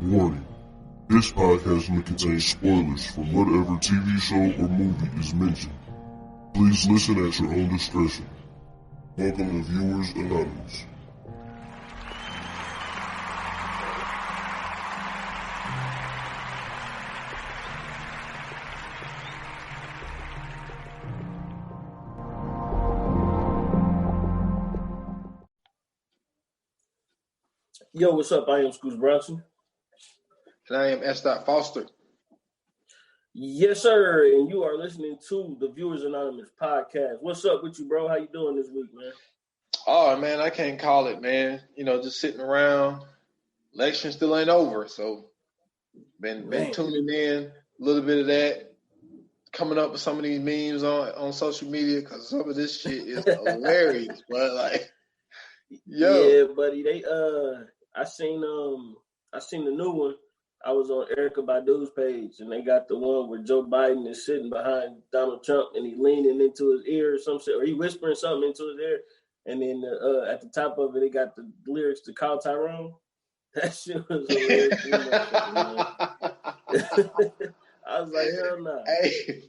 Warning. This podcast may contain spoilers from whatever TV show or movie is mentioned. Please listen at your own discretion. Welcome to Viewers Anonymous. Yo, what's up? I am Scoots Bronson. And I am S. Foster. Yes, sir. And you are listening to the Viewers Anonymous podcast. What's up with you, bro? How you doing this week, man? Oh, man, I can't call it, man. You know, just sitting around. Election still ain't over, so been tuning in a little bit of that. Coming up with some of these memes on social media because some of this shit is hilarious, but like, yo, yeah, buddy. I seen the new one. I was on Erykah Badu's page, and they got the one where Joe Biden is sitting behind Donald Trump, and he leaning into his ear or some shit, or he whispering something into his ear, and then at the top of it, they got the lyrics to Call Tyrone. That shit was hilarious. I was like, hell no. Hey,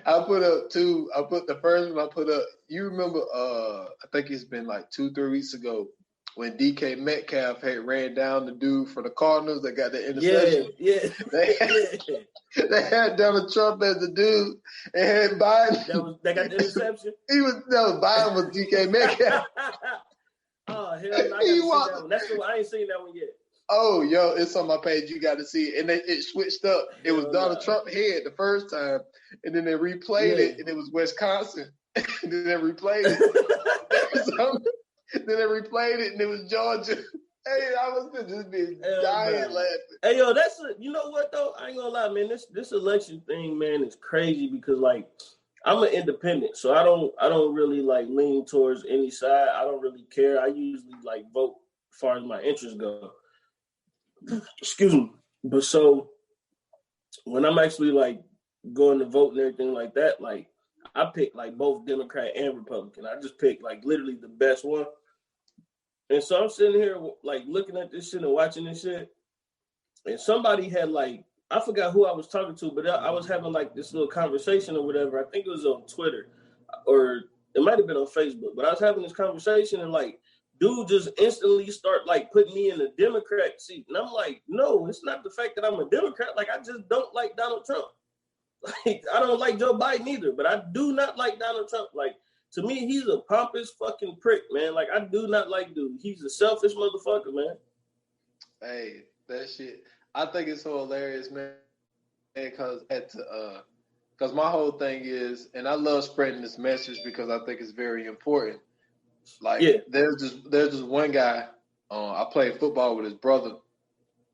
I put the first one I put up. You remember? I think it's been like 2-3 weeks ago when DK Metcalf had ran down the dude for the Cardinals that got the interception. Yeah. They had Donald Trump as the dude and had Biden. That got the interception? Biden was DK Metcalf. Oh, hell no, I gotta see that one. I ain't seen that one yet. Oh, yo, it's on my page. You got to see it. And it switched up. It was Donald Trump head the first time, and then they replayed it, and it was Wisconsin. And then they replayed it. Then they replayed it, and it was Georgia. Hey, I was just being dying laughing. Hey, yo, you know what, though? I ain't gonna lie, man. This election thing, man, is crazy because, like, I'm an independent, so I don't really, like, lean towards any side. I don't really care. I usually, like, vote as far as my interests go. Excuse me. But so when I'm actually, like, going to vote and everything like that, like, I pick, like, both Democrat and Republican. I just pick, like, literally the best one. And so I'm sitting here, like, looking at this shit and watching this shit. And somebody had, like, I forgot who I was talking to, but I was having, like, this little conversation or whatever. I think it was on Twitter or it might have been on Facebook. But I was having this conversation and, like, dude just instantly start, like, putting me in the Democrat seat. And I'm like, no, it's not the fact that I'm a Democrat. Like, I just don't like Donald Trump. Like, I don't like Joe Biden either, but I do not like Donald Trump. Like, to me, he's a pompous fucking prick, man. Like, I do not like dude. He's a selfish motherfucker, man. Hey, that shit. I think it's so hilarious, man. Because my whole thing is, and I love spreading this message because I think it's very important. Like, there's this one guy. I played football with his brother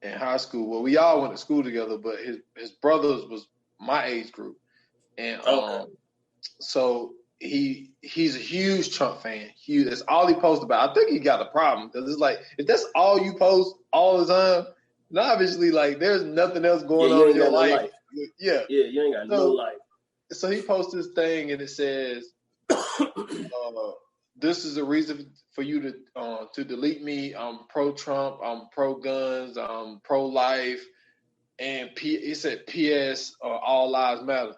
in high school. Well, we all went to school together, but his brothers was my age group, and so he's a huge Trump fan. Huge. That's all he posts about. I think he got a problem because it's like if that's all you post all the time, then obviously like there's nothing else going on in your life. Yeah, you ain't got no life. So he posts this thing and it says, "This is a reason for you to delete me. I'm pro-Trump. I'm pro-guns. I'm pro-life." And he said, "P.S. All lives matter."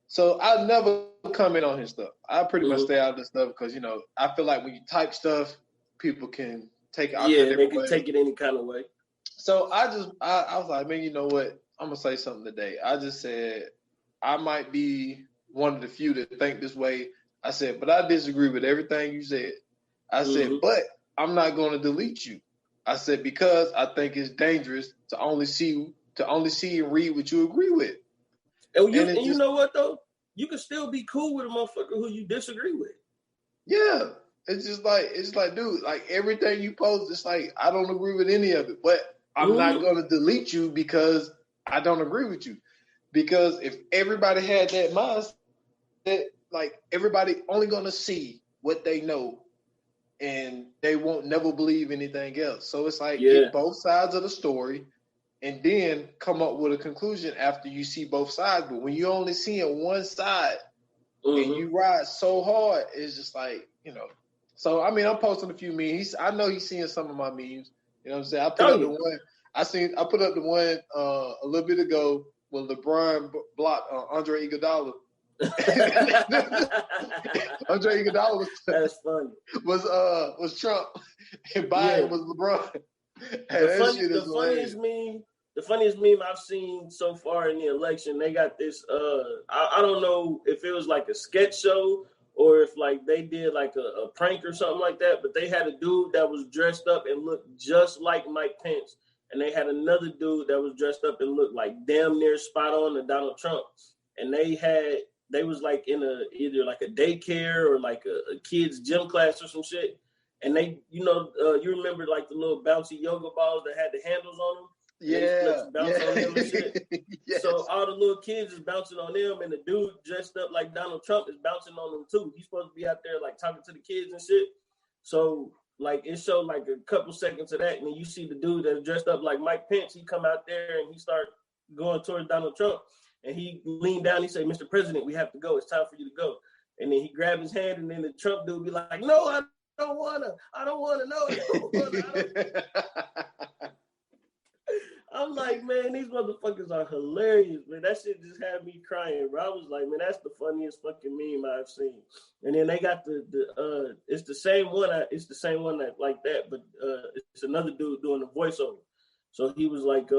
So I never comment on his stuff. I pretty much stay out of this stuff because, you know, I feel like when you type stuff, people can take it out. Yeah, they can take it any kind of way. So I was like, man, you know what? I'm going to say something today. I just said, I might be one of the few that think this way. I said, but I disagree with everything you said. I said, but I'm not going to delete you. I said, because I think it's dangerous to only see and read what you agree with. And you know what, though? You can still be cool with a motherfucker who you disagree with. Yeah. It's like, dude, like everything you post, it's like, I don't agree with any of it. But I'm not going to delete you because I don't agree with you. Because if everybody had that mindset, like everybody only going to see what they know and they won't never believe anything else. So it's like, get both sides of the story. And then come up with a conclusion after you see both sides. But when you're only seeing one side and you ride so hard, it's just like, you know. So, I mean, I'm posting a few memes. I know he's seeing some of my memes. You know what I'm saying? I put up the one a little bit ago when LeBron blocked Andre Iguodala. Andre Iguodala That's funny. Was Trump and Biden was LeBron. The funniest meme I've seen so far in the election, they got this. I don't know if it was like a sketch show or if like they did like a prank or something like that. But they had a dude that was dressed up and looked just like Mike Pence, and they had another dude that was dressed up and looked like damn near spot on to Donald Trump. And they was like in either like a daycare or like a kid's gym class or some shit. And they, you remember like the little bouncy yoga balls that had the handles on them? Yeah. On them and shit. Yes. So all the little kids is bouncing on them, and the dude dressed up like Donald Trump is bouncing on them too. He's supposed to be out there like talking to the kids and shit. So like it showed like a couple seconds of that, and then you see the dude that's dressed up like Mike Pence. He come out there and he start going towards Donald Trump, and he leaned down. He said, "Mr. President, we have to go. It's time for you to go." And then he grabbed his hand, and then the Trump dude be like, "No, I don't wanna. I don't wanna. No, I don't wanna." I'm like, man, these motherfuckers are hilarious, man. That shit just had me crying, bro. I was like, man, that's the funniest fucking meme I've seen. And then they got it's the same one. It's the same one that like that, but it's another dude doing the voiceover. So he was like,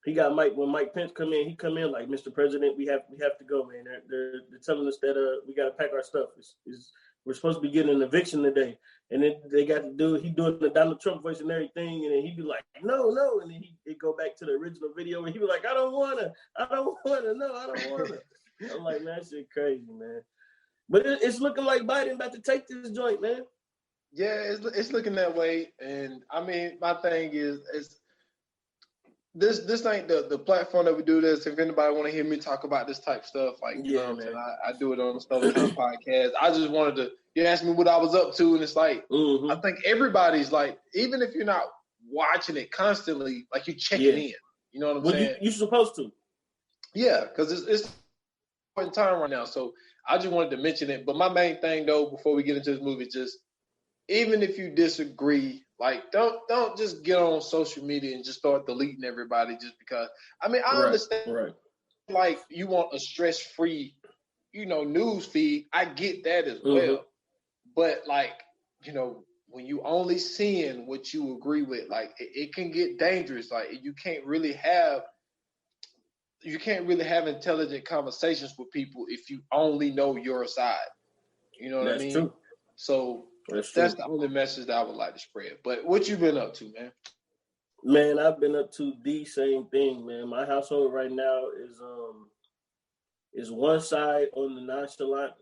he got Mike when Mike Pence come in. He come in like, "Mr. President, we have to go, man. They're telling us that we got to pack our stuff. We're supposed to be getting an eviction today." And then they got the dude, he doing the Donald Trump voice and everything, and then he'd be like, "No," and then he'd go back to the original video, and he'd be like, "I don't wanna, no, I don't wanna." I'm like, man, that shit crazy, man. But it's looking like Biden about to take this joint, man. Yeah, it's looking that way, and I mean, my thing is this ain't the platform that we do this. If anybody want to hear me talk about this type of stuff, like you know what I'm saying, I do it on the Stovetime podcast. I just wanted to. You asked me what I was up to, and it's like I think everybody's like, even if you're not watching it constantly, like you checking in. You know what I'm saying? You're supposed to. Yeah, because it's important time right now. So I just wanted to mention it. But my main thing, though, before we get into this movie, just even if you disagree, like don't just get on social media and just start deleting everybody just because. I mean, I understand, like you want a stress-free, news feed. I get that as well. But like, when you only seeing what you agree with, like it can get dangerous. Like you can't really have intelligent conversations with people if you only know your side. You know what I mean? True. So that's the only message that I would like to spread. But what you been up to, man? Man, I've been up to the same thing, man. My household right now is one side on the nonchalant,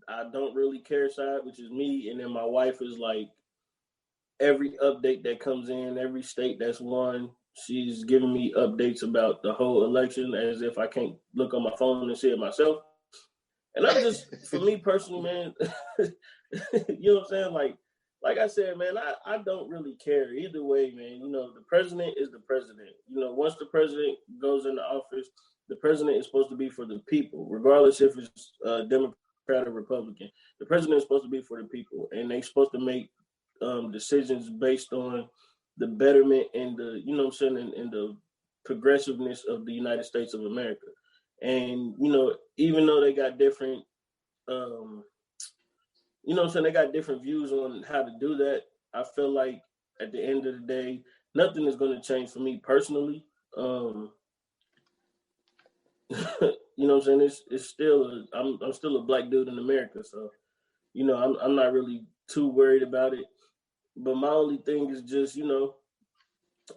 I don't really care side, which is me, and then my wife is like every update that comes in, every state that's won, she's giving me updates about the whole election as if I can't look on my phone and see it myself. And I'm just, for me personally, man, you know what I'm saying? Like I said, man, I don't really care either way, man. The president is the president. Once the president goes into office, the president is supposed to be for the people, regardless if it's Democrat or Republican. The president is supposed to be for the people, and they're supposed to make decisions based on the betterment and the, and the progressiveness of the United States of America. And, even though they got different, they got different views on how to do that, I feel like at the end of the day, nothing is going to change for me personally. You know what I'm saying? It's still I'm still a black dude in America, so I'm not really too worried about it. But my only thing is just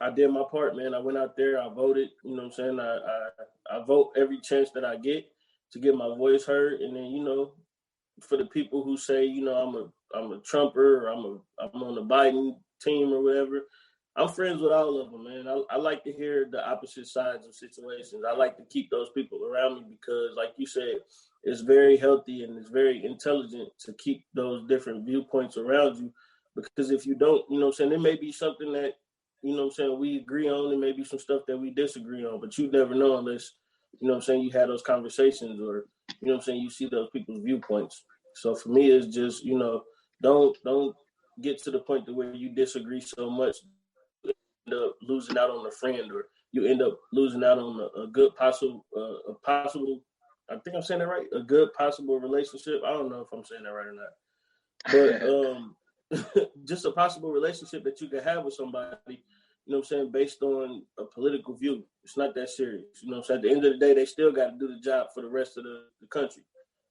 I did my part, man. I went out there, I voted. You know what I'm saying? I vote every chance that I get to get my voice heard, and then for the people who say I'm a Trumper or I'm on the Biden team or whatever. I'm friends with all of them, man. I like to hear the opposite sides of situations. I like to keep those people around me because, like you said, it's very healthy and it's very intelligent to keep those different viewpoints around you. Because if you don't, there may be something that, we agree on. There may be some stuff that we disagree on, but you never know unless, you had those conversations or, you see those people's viewpoints. So for me, it's just, don't get to the point to where you disagree so much up losing out on a friend, or you end up losing out on a good possible, I think I'm saying that right, a good possible relationship. I don't know if I'm saying that right or not, but just a possible relationship that you can have with somebody, you know what I'm saying, based on a political view. It's not that serious. You know what I'm saying? At the end of the day, they still got to do the job for the rest of the country,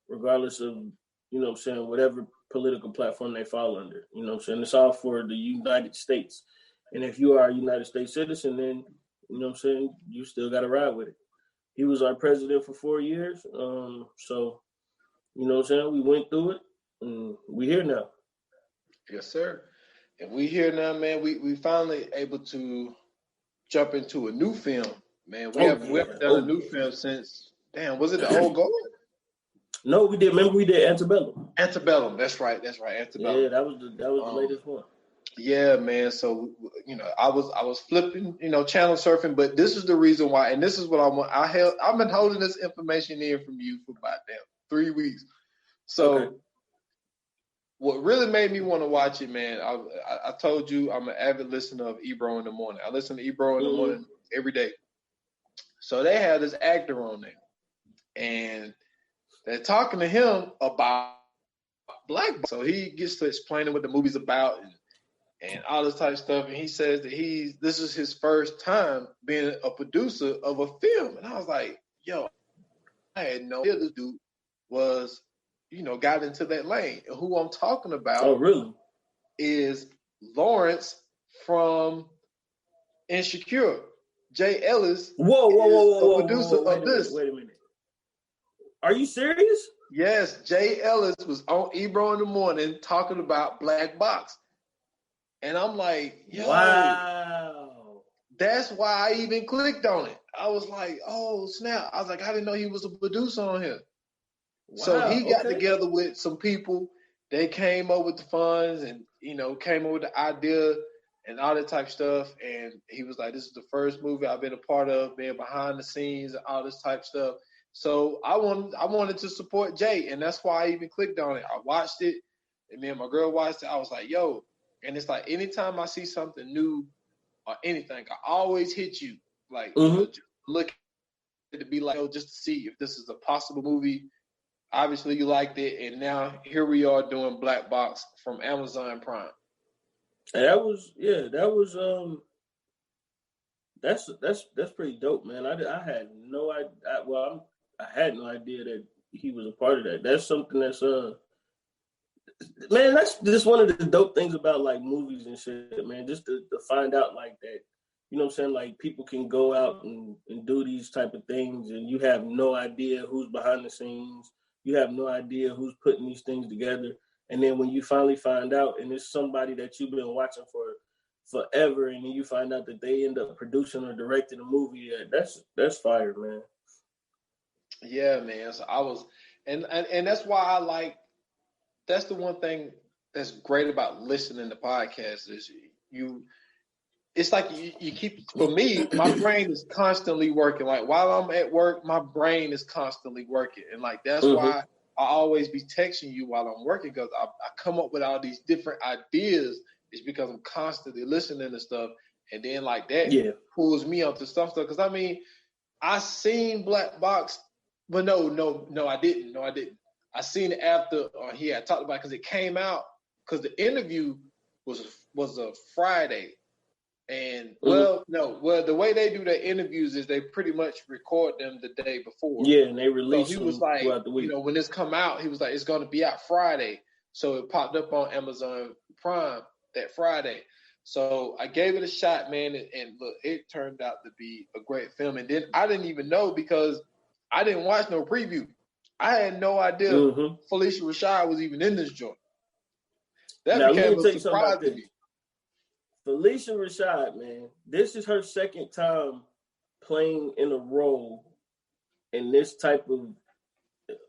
regardless of, you know what I'm saying, whatever political platform they fall under. You know what I'm saying? It's all for the United States. And if you are a United States citizen, then, you know what I'm saying, you still got to ride with it. He was our president for 4 years. So, you know what I'm saying, we went through it, and we here now. Yes, sir. And we here now, man. We finally able to jump into a new film, man. We haven't done a new film since, damn, was it The Old Guard? No, we did. Remember, we did Antebellum. Antebellum. That's right. Antebellum. Yeah, that was the latest one. Yeah, man. So, you know, I was flipping, you know, channel surfing, but this is the reason why, and this is what I want. I've been holding this information in from you for about 3 weeks. So. Okay. What really made me want to watch it, man, I told you I'm an avid listener of Ebro in the morning. I listen to Ebro in the morning every day. So they have this actor on there, and they're talking to him about Black Box. So he gets to explaining what the movie's about and all this type of stuff. And he says that this is his first time being a producer of a film. And I was like, yo, I had no idea this dude was, you know, got into that lane. And who I'm talking about is Lawrence from Insecure. Jay Ellis whoa, producer of this. Wait a minute. Are you serious? Yes, Jay Ellis was on Ebro in the morning talking about Black Box. And I'm like, yo. Wow. That's why I even clicked on it. I was like, oh, snap. I was like, I didn't know he was a producer on here. Wow, so he got together with some people. They came up with the funds and, you know, came up with the idea and all that type of stuff. And he was like, this is the first movie I've been a part of, being behind the scenes and all this type of stuff. So I wanted to support Jay, and that's why I even clicked on it. I watched it, and me and my girl watched it. I was like, yo. And it's like anytime I see something new or anything, I always hit you. Like, you know, just look at it to be like, yo, just to see if this is a possible movie. Obviously, you liked it, and now here we are doing Black Box from Amazon Prime. And that's pretty dope, man. I had no idea. I had no idea that he was a part of that. That's something that's man, that's just one of the dope things about like movies and shit, man. Just to find out like that, you know what I'm saying? Like people can go out and do these type of things, and you have no idea who's behind the scenes. You have no idea who's putting these things together. And then when you finally find out, and it's somebody that you've been watching for forever, and then you find out that they end up producing or directing a movie, that's fire, man. Yeah, man. So I was, and that's why I like, that's the one thing that's great about listening to podcasts is it's like you keep, for me, my brain is constantly working. Like while I'm at work, my brain is constantly working. And like, that's why I always be texting you while I'm working, because I come up with all these different ideas. It's because I'm constantly listening to stuff. And then like that pulls me up to stuff. Because I mean, I seen Black Box, but no, I didn't. I seen it after he had talked about it, because it came out, because the interview was a Friday. And the way they do their interviews is they pretty much record them the day before. Yeah, and they release them. So he was like, throughout the week. You know, when this come out, he was like, it's going to be out Friday. So it popped up on Amazon Prime that Friday. So I gave it a shot, man, and look, it turned out to be a great film. And then I didn't even know, because I didn't watch no preview. I had no idea Phylicia Rashad was even in this joint. That became a surprise to me. Phylicia Rashad, man, this is her second time playing in a role in this type of,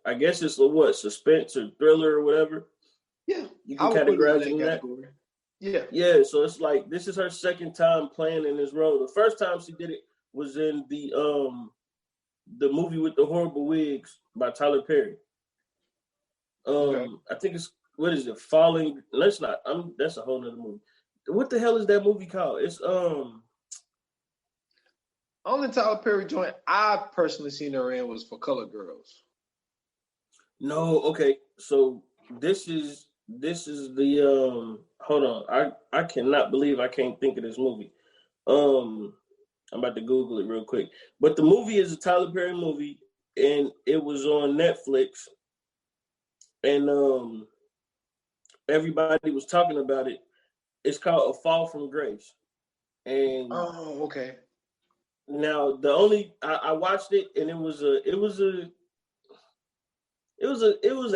I guess it's suspense or thriller or whatever. Yeah, you can categorize it in that. Yeah. So it's like this is her second time playing in this role. The first time she did it was in the movie with the horrible wigs by Tyler Perry. I think it's, what is it? Falling. That's a whole nother movie. What the hell is that movie called? It's Only Tyler Perry joint I personally seen her in was for Color Girls. No, okay. So this is the hold on. I cannot believe I can't think of this movie. I'm about to Google it real quick. But the movie is a Tyler Perry movie, and it was on Netflix. And everybody was talking about it. It's called A Fall from Grace. And oh, okay. Now the only I watched it, and it was an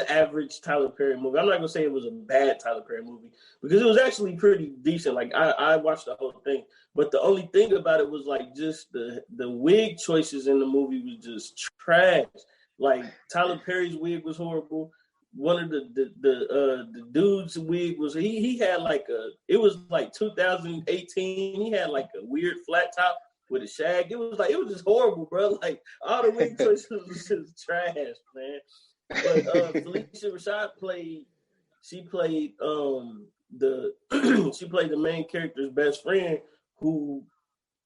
average Tyler Perry movie. I'm not gonna say it was a bad Tyler Perry movie because it was actually pretty decent. Like I watched the whole thing, but the only thing about it was like just the wig choices in the movie was just trash. Like Tyler Perry's wig was horrible. One of the dude's wig was he had like it was like 2018. He had like a weird flat top with a shag. It was just horrible, bro. Like all the wig choices was just trash, man. But Phylicia Rashad played she played the main character's best friend, who,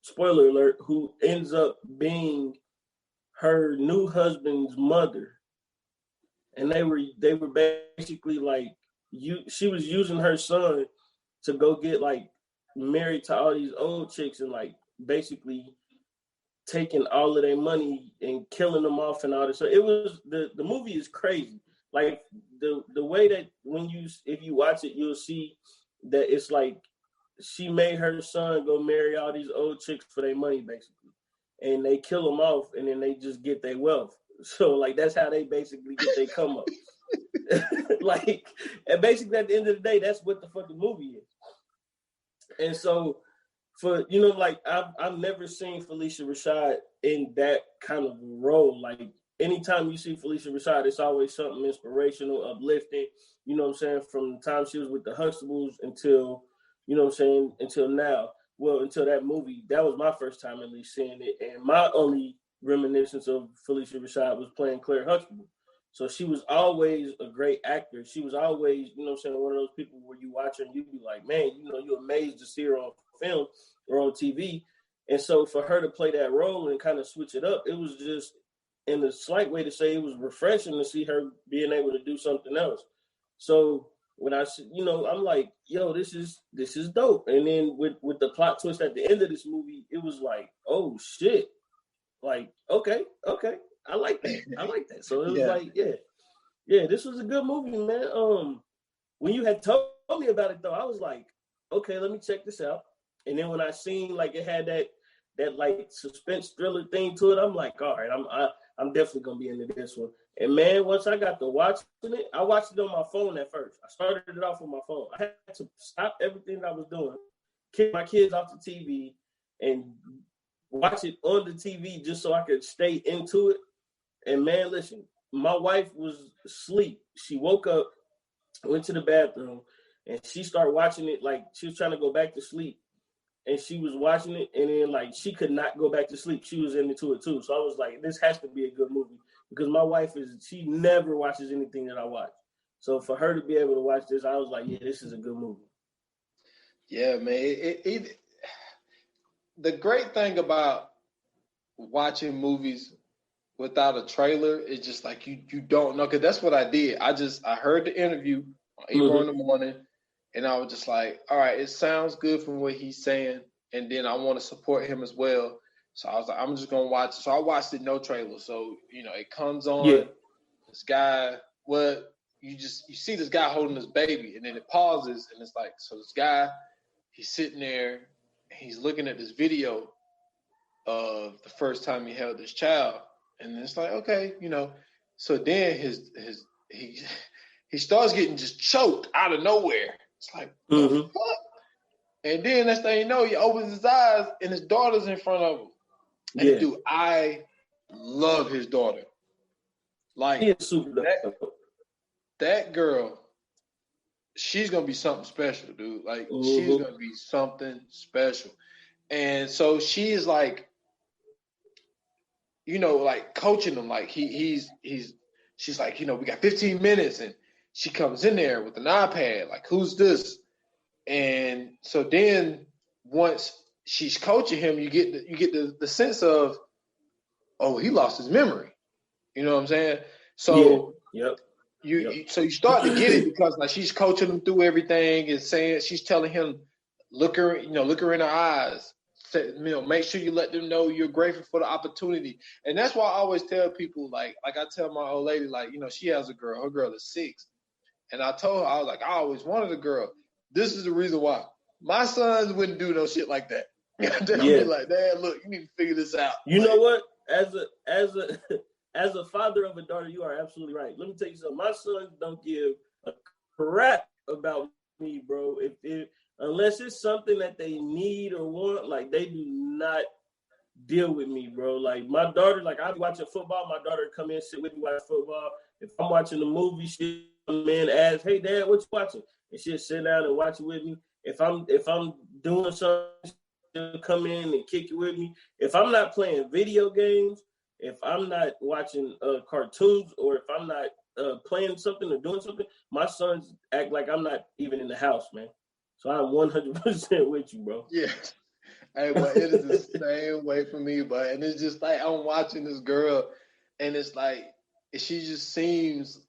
spoiler alert, who ends up being her new husband's mother. And they were basically like she was using her son to go get like married to all these old chicks and like basically taking all of their money and killing them off and all this. So it was the movie is crazy. Like the way that if you watch it, you'll see that it's like she made her son go marry all these old chicks for their money, basically, and they kill them off, and then they just get their wealth. So like that's how they basically get their come up. Like, and basically at the end of the day, that's what the fucking movie is. And so, for like I've never seen Phylicia Rashad in that kind of role. Like anytime you see Phylicia Rashad, it's always something inspirational, uplifting. You know what I'm saying? From the time she was with the Huxtables until until now. Well, until that movie, that was my first time at least seeing it, and my only reminiscence of Phylicia Rashad was playing Claire Huxtable. So she was always a great actor. She was always, one of those people where you watch her and you be like, man, you're amazed to see her on film or on TV. And so for her to play that role and kind of switch it up, it was just, in a slight way to say, it was refreshing to see her being able to do something else. So when I'm like, yo, this is dope. And then with the plot twist at the end of this movie, it was like, oh shit. Like, okay. I like that. So it was like, yeah, this was a good movie, man. When you had told me about it though, I was like, okay, let me check this out. And then when I seen like it had that like suspense thriller thing to it, I'm like, all right, I'm definitely gonna be into this one. And man, once I got to watching it, I watched it on my phone at first. I started it off on my phone. I had to stop everything I was doing, kick my kids off the TV, and watch it on the TV just so I could stay into it. And man, listen, my wife was asleep. She woke up, went to the bathroom, and she started watching it like she was trying to go back to sleep. And she was watching it, and then like she could not go back to sleep. She was into it too. So I was like, this has to be a good movie, because my wife she never watches anything that I watch. So for her to be able to watch this, I was like, yeah, this is a good movie. Yeah, man. The great thing about watching movies without a trailer is just like you don't know, because that's what I did. I heard the interview on April in the morning, and I was just like, all right, it sounds good from what he's saying, and then I want to support him as well. So I was like, I'm just gonna watch it. So I watched it no trailer. So it comes on. This guy, you see this guy holding this baby, and then it pauses, and it's like, so this guy, he's sitting there, and he's looking at this video of the first time he held this child. And it's like, okay, so then he starts getting just choked out of nowhere. It's like, what the fuck? And then next thing you know, he opens his eyes and his daughter's in front of him. And dude, I love his daughter. Like that girl, she's gonna be something special, dude. Like she's gonna be something special. And so she is like, like coaching him, like she's like, we got 15 minutes, and she comes in there with an iPad, like, who's this? And so then once she's coaching him, you get the sense of, oh, he lost his memory. You know what I'm saying? So so you start to get it because like she's coaching him through everything and saying, she's telling him, look her in her eyes. Say, make sure you let them know you're grateful for the opportunity. And that's why I always tell people, like I tell my old lady, like, she has a girl. Her girl is 6. And I told her, I was like, I always wanted a girl. This is the reason why. My sons wouldn't do no shit like that. They'll be like, Dad, look, you need to figure this out. You know what? As a father of a daughter, you are absolutely right. Let me tell you something. My sons don't give a crap about me, bro. Unless it's something that they need or want, like they do not deal with me, bro. Like my daughter, like I'll be watching football. My daughter come in, sit with me, watch football. If I'm watching a movie, she'll come in, ask, "Hey, Dad, what you watching?" And she'll sit down and watch it with me. If I'm doing something, she'll come in and kick it with me. If I'm not playing video games, if I'm not watching cartoons, or if I'm not playing something or doing something, my sons act like I'm not even in the house, man. So I'm 100% with you, bro. Yeah. Hey, but it is the same way for me, but and it's just like I'm watching this girl, and it's like she just seems,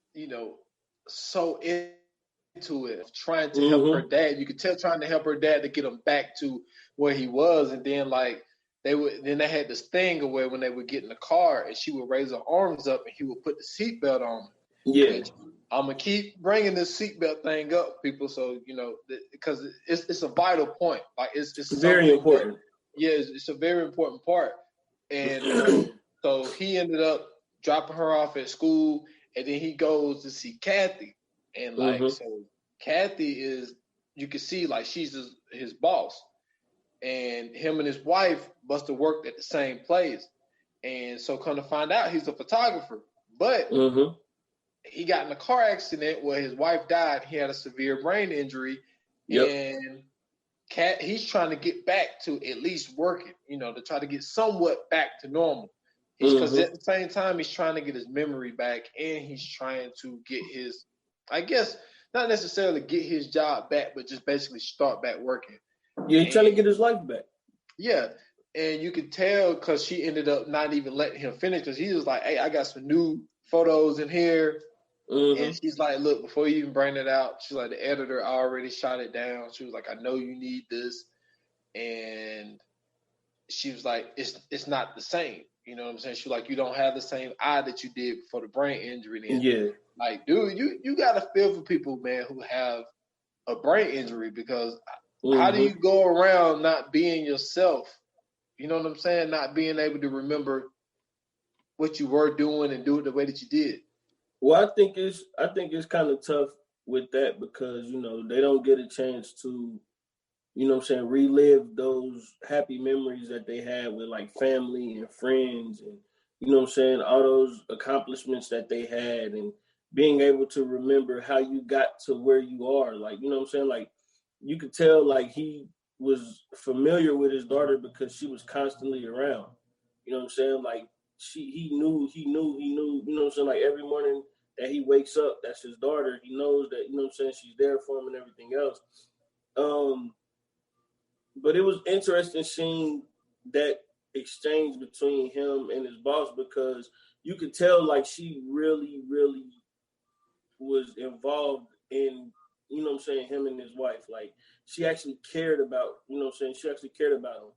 so into it, trying to help her dad. You could tell trying to help her dad to get him back to where he was, and then like they had this thing where when they would get in the car, and she would raise her arms up, and he would put the seatbelt on. Yeah. I'm gonna keep bringing this seatbelt thing up, people. So because it's a vital point. Like it's very important. It's a very important part. And so he ended up dropping her off at school, and then he goes to see Kathy. And so Kathy is, you can see like she's his boss, and him and his wife must have worked at the same place. And so come to find out, he's a photographer, but. He got in a car accident where his wife died. He had a severe brain injury, and he's trying to get back to at least working, to try to get somewhat back to normal. Because at the same time, he's trying to get his memory back, and he's trying to get his, I guess, not necessarily get his job back, but just basically start back working. Yeah, he's trying to get his life back. Yeah, and you could tell because she ended up not even letting him finish because he was like, "Hey, I got some new photos in here." And she's like, look, before you even bring it out, she's like, the editor already shot it down. She was like, I know you need this. And she was like, it's not the same. You know what I'm saying? She was like, you don't have the same eye that you did before the brain injury. And like, dude, you got to feel for people, man, who have a brain injury because how do you go around not being yourself? You know what I'm saying? Not being able to remember what you were doing and do it the way that you did. Well, I think it's kind of tough with that because, they don't get a chance to, relive those happy memories that they had with like family and friends and, all those accomplishments that they had and being able to remember how you got to where you are. Like, like you could tell like he was familiar with his daughter because she was constantly around, like he knew, like every morning that he wakes up, that's his daughter. He knows that, she's there for him and everything else. But it was interesting seeing that exchange between him and his boss because you could tell like she really, really was involved in, him and his wife. Like she actually cared about, she actually cared about him.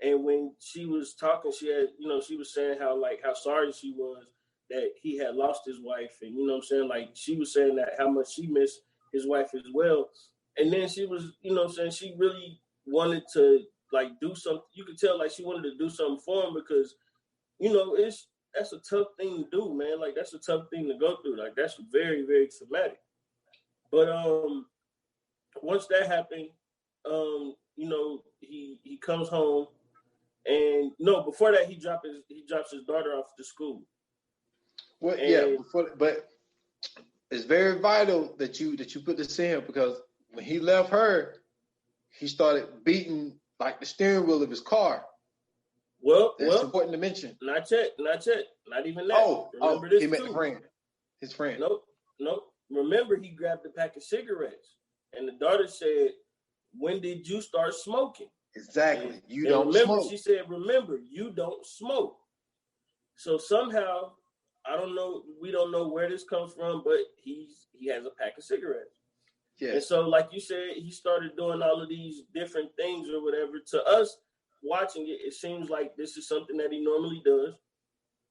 And when she was talking, she had, she was saying how sorry she was that he had lost his wife. And, like she was saying that how much she missed his wife as well. And then she was, she really wanted to like do something. You could tell like she wanted to do something for him because, that's a tough thing to do, man. Like that's a tough thing to go through. Like that's very, very traumatic. But once that happened, he comes home. And no, before that, he drops his daughter off to school. Well, but it's very vital that you put this in because when he left her, he started beating like the steering wheel of his car. That's important to mention. Not yet, not even that. Remember this he met his friend. Nope. Remember, he grabbed a pack of cigarettes, and the daughter said, "When did you start smoking?" Exactly. You and don't remember, smoke. she said, remember, you don't smoke. So somehow, I don't know, we don't know where this comes from, but he has a pack of cigarettes. Yes. And so, like you said, he started doing all of these different things or whatever. To us watching it, it seems like this is something that he normally does.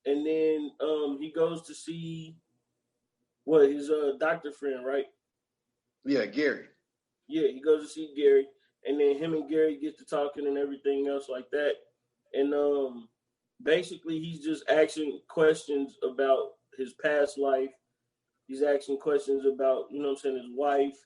And then he goes to see his doctor friend, right? Yeah, Gary. Yeah, he goes to see Gary, and then him and Gary get to talking and everything else like that. And basically, he's just asking questions about his past life. He's asking questions about, you know what I'm saying, his wife.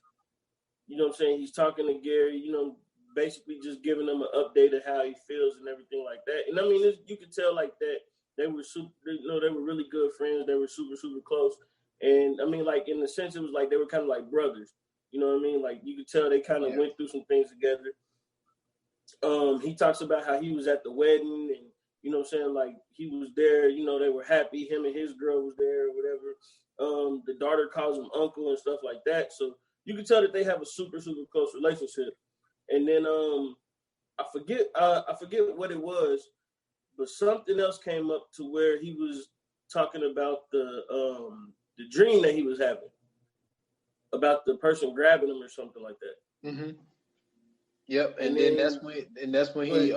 You know what I'm saying? He's talking to Gary, you know, basically just giving him an update of how he feels and everything like that. And I mean, you could tell like that they were they were really good friends. They were super, super close. And I mean, like in the sense, it was like they were kind of like brothers. You know what I mean? Like you could tell they kind of went through some things together. He talks about how he was at the wedding and, you know what I'm saying, like he was there, you know, they were happy. Him and his girl was there or whatever. The daughter calls him uncle and stuff like that. So you can tell that they have a super, super close relationship. And then I forget what it was, but something else came up to where he was talking about the dream that he was having about the person grabbing him or something like that. Mm-hmm. Yep, and then that's when he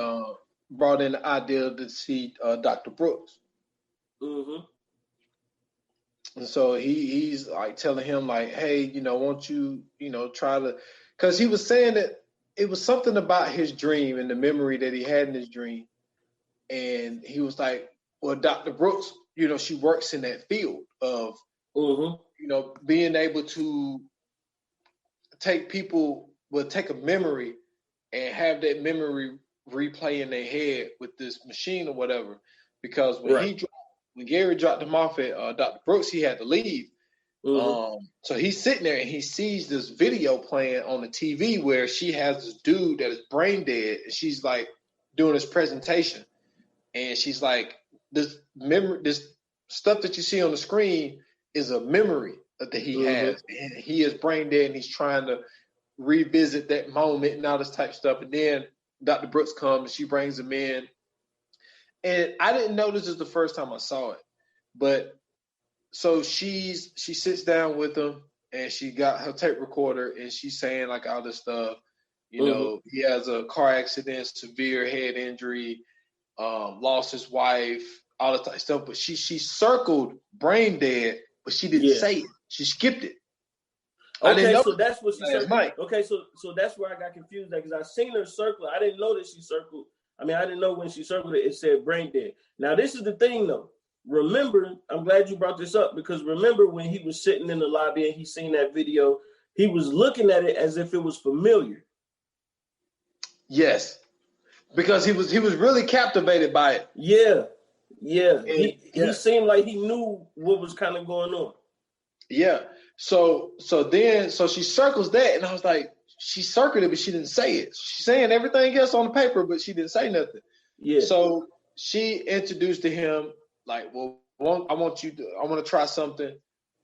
brought in the idea to see Dr. Brooks. Mm-hmm. And so he's like telling him like, hey, you know, won't you, you know, try to, because he was saying that it was something about his dream and the memory that he had in his dream. And he was like, well, Dr. Brooks, you know, she works in that field of, you know, being able to take a memory and have that memory replay in their head with this machine or whatever. Because when Gary dropped him off at Dr. Brooks, he had to leave. So he's sitting there and he sees this video playing on the TV where she has this dude that is brain dead, and she's like doing this presentation, and she's like, this stuff that you see on the screen is a memory that he has, and he is brain dead, and he's trying to revisit that moment and all this type of stuff. And then Dr. Brooks comes and she brings him in, and I didn't know this is the first time I saw it, but so she sits down with him and she got her tape recorder and she's saying like all this stuff. You know, he has a car accident, severe head injury, lost his wife, all that type of stuff. But she circled brain dead, but she didn't say it. She skipped it. Okay, so that's what she said. Okay, so that's where I got confused because I seen her circle. I didn't know that she circled. I mean, I didn't know when she circled it, it said brain dead. Now, this is the thing, though. Remember, I'm glad you brought this up because remember when he was sitting in the lobby and he seen that video, he was looking at it as if it was familiar. Yes, because he was really captivated by it. Yeah. He seemed like he knew what was kind of going on. Yeah. So she circles that, and I was like, she circled it, but she didn't say it. She's saying everything else on the paper, but she didn't say nothing. Yeah. So she introduced to him like, well, I want to try something.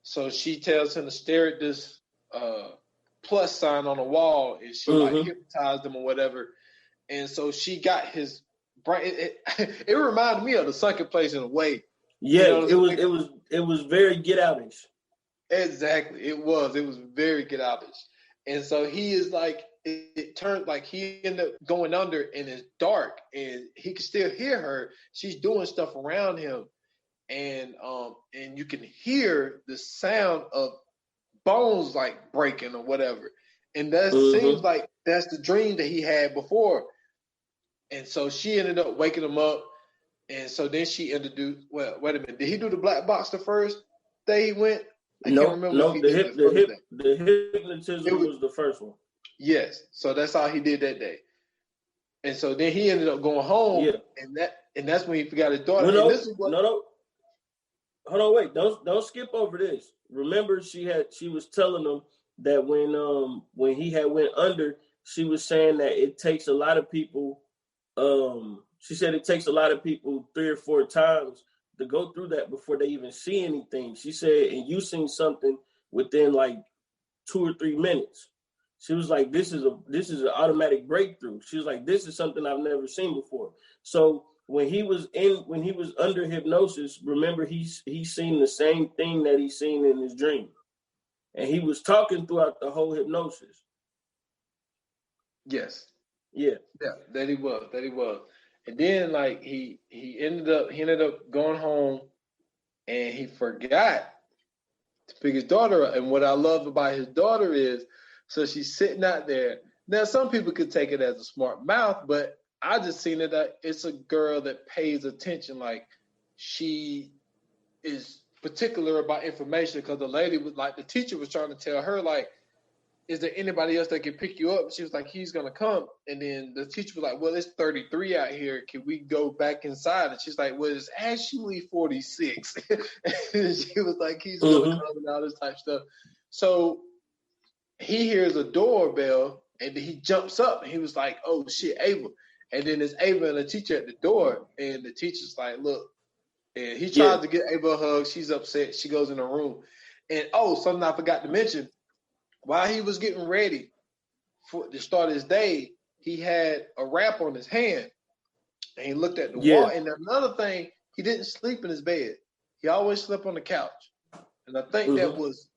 So she tells him to stare at this plus sign on the wall, and she like hypnotized him or whatever. And so she got his brain. It reminded me of The Sunken Place in a way. Yeah, you know, it was very Get Outish. Exactly, it was very Get Outish. And so he is like, it turned like he ended up going under, and it's dark, and he can still hear her. She's doing stuff around him, and you can hear the sound of bones like breaking or whatever. And that seems like that's the dream that he had before. And so she ended up waking him up. And so then she introduced, well, wait a minute. Did he do the black box the first day he went? I can't remember. No, the hypnotism was the first one. Yes. So that's how he did that day. And so then he ended up going home. Yeah. And that's when he forgot his daughter. No. Hold on, wait. Don't skip over this. Remember, she was telling him that when he had went under, she was saying that it takes a lot of people. She said it takes a lot of people 3 or 4 times to go through that before they even see anything. She said, and you seen something within like 2 or 3 minutes. She was like, this is an automatic breakthrough. She was like, this is something I've never seen before. So when he was under hypnosis, remember he's seen the same thing that he's seen in his dream. And he was talking throughout the whole hypnosis. Yes. Yeah. Yeah, that he was. And then like he ended up going home, and he forgot to pick his daughter up. And what I love about his daughter is, so she's sitting out there. Now, some people could take it as a smart mouth, but I just seen it that it's a girl that pays attention. Like, she is particular about information, because the lady was like, the teacher was trying to tell her, like, is there anybody else that can pick you up? She was like, he's going to come. And then the teacher was like, well, it's 33 out here. Can we go back inside? And she's like, well, it's actually 46. And she was like, he's going to come and all this type of stuff. So he hears a doorbell, and he jumps up, and he was like, oh, shit, Ava. And then there's Ava and the teacher at the door, and the teacher's like, look. And he tries to get Ava a hug. She's upset. She goes in her room. And, something I forgot to mention. While he was getting ready to start his day, he had a wrap on his hand, and he looked at the wall. And another thing, he didn't sleep in his bed. He always slept on the couch. And I think that was,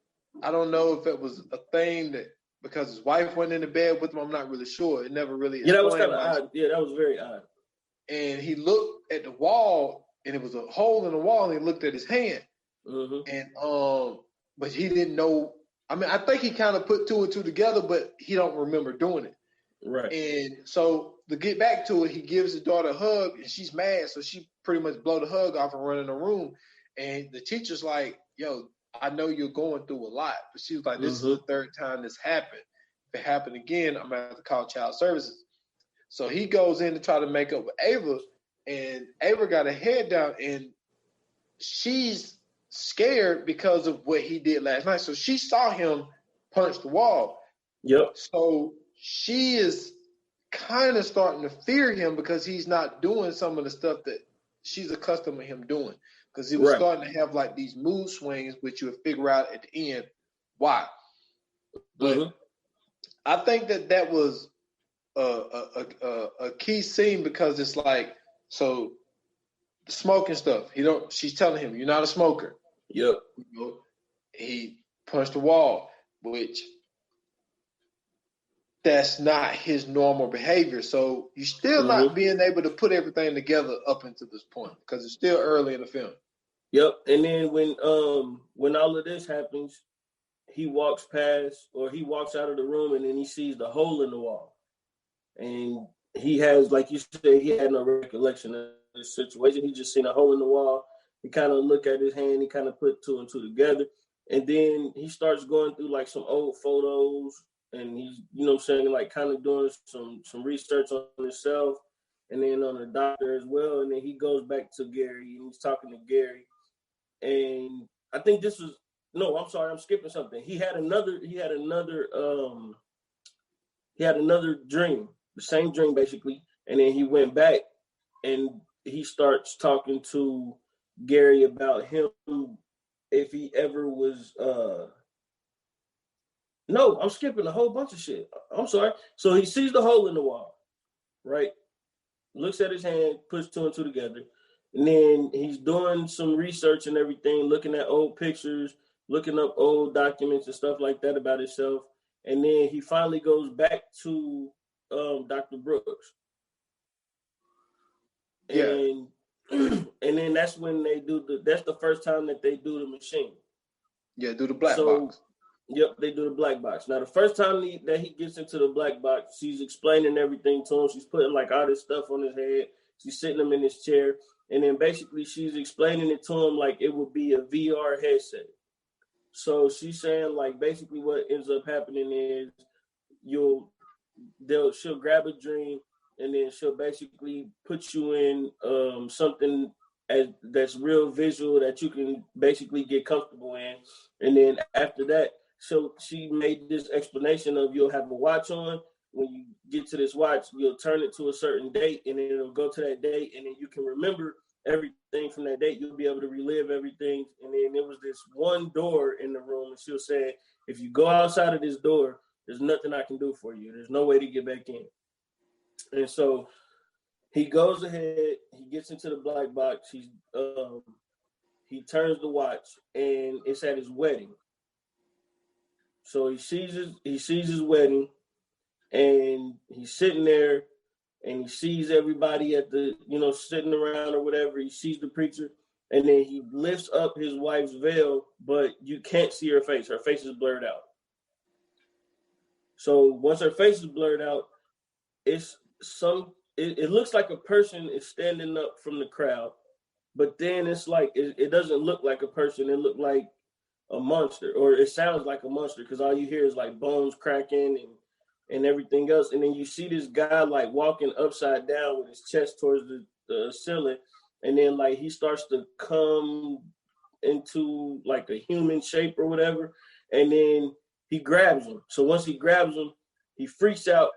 I don't know if it was a thing that, because his wife went in the bed with him, I'm not really sure. It never really that was kind of odd. Yeah, that was very odd. And he looked at the wall, and it was a hole in the wall, and he looked at his hand. And but he didn't know. I mean, I think he kind of put two and two together, but he don't remember doing it. Right. And so to get back to it, he gives his daughter a hug, and she's mad, so she pretty much blow the hug off and run in the room. And the teacher's like, yo, I know you're going through a lot. But she was like, this is the third time this happened. If it happened again, I'm going to have to call child services. So he goes in to try to make up with Ava, and Ava got her head down, and she's scared because of what he did last night. So she saw him punch the wall. Yep. So she is kind of starting to fear him because he's not doing some of the stuff that she's accustomed to him doing. Because he was starting to have like these mood swings, which you'll figure out at the end why. But I think that was a key scene, because it's like, so the smoking stuff. She's telling him, you're not a smoker. Yep. He punched the wall, which that's not his normal behavior. So you're still not being able to put everything together up until this point, because it's still early in the film. Yep. And then when all of this happens, he walks out of the room, and then he sees the hole in the wall. And he has, like you said, he had no recollection of this situation. He just seen a hole in the wall. He kind of looked at his hand. He kind of put two and two together. And then he starts going through like some old photos, and he's, like kind of doing some research on himself, and then on the doctor as well. And then he goes back to Gary, and he's talking to Gary. And I think I'm skipping something. He had another dream, the same dream basically. And then he went back, and he starts talking to Gary about him, if he ever was no, I'm skipping a whole bunch of shit. I'm sorry. So he sees the hole in the wall, right? Looks at his hand, puts two and two together. And then he's doing some research and everything, looking at old pictures, looking up old documents and stuff like that about himself. And then he finally goes back to Dr. Brooks. And then that's when they that's the first time that they do the machine. Yeah, do the black box. Yep, they do the black box. Now, the first time that he gets into the black box, she's explaining everything to him. She's putting like all this stuff on his head. She's sitting him in his chair. And then basically she's explaining it to him like it would be a VR headset. So she's saying like basically what ends up happening is she'll grab a dream, and then she'll basically put you in something that's real visual that you can basically get comfortable in. And then after that, she made this explanation of you'll have a watch on. When you get to this watch, you'll turn it to a certain date, and then it'll go to that date, and then you can remember everything from that date. You'll be able to relive everything. And then there was this one door in the room, and she was saying, if you go outside of this door, There's nothing I can do for you. There's no way to get back in. And so he goes ahead. He gets into the black box. He turns the watch, and it's at his wedding. So he sees his wedding, and he's sitting there, and he sees everybody at the, sitting around or whatever. He sees the preacher, and then he lifts up his wife's veil, but you can't see her face. Her face is blurred out. So once her face is blurred out, it looks like a person is standing up from the crowd, but then it's like it doesn't look like a person. It looked like a monster, or it sounds like a monster, because all you hear is like bones cracking and everything else. And then you see this guy like walking upside down with his chest towards the ceiling, and then like he starts to come into like a human shape or whatever, and then he grabs him. So once he grabs him, he freaks out.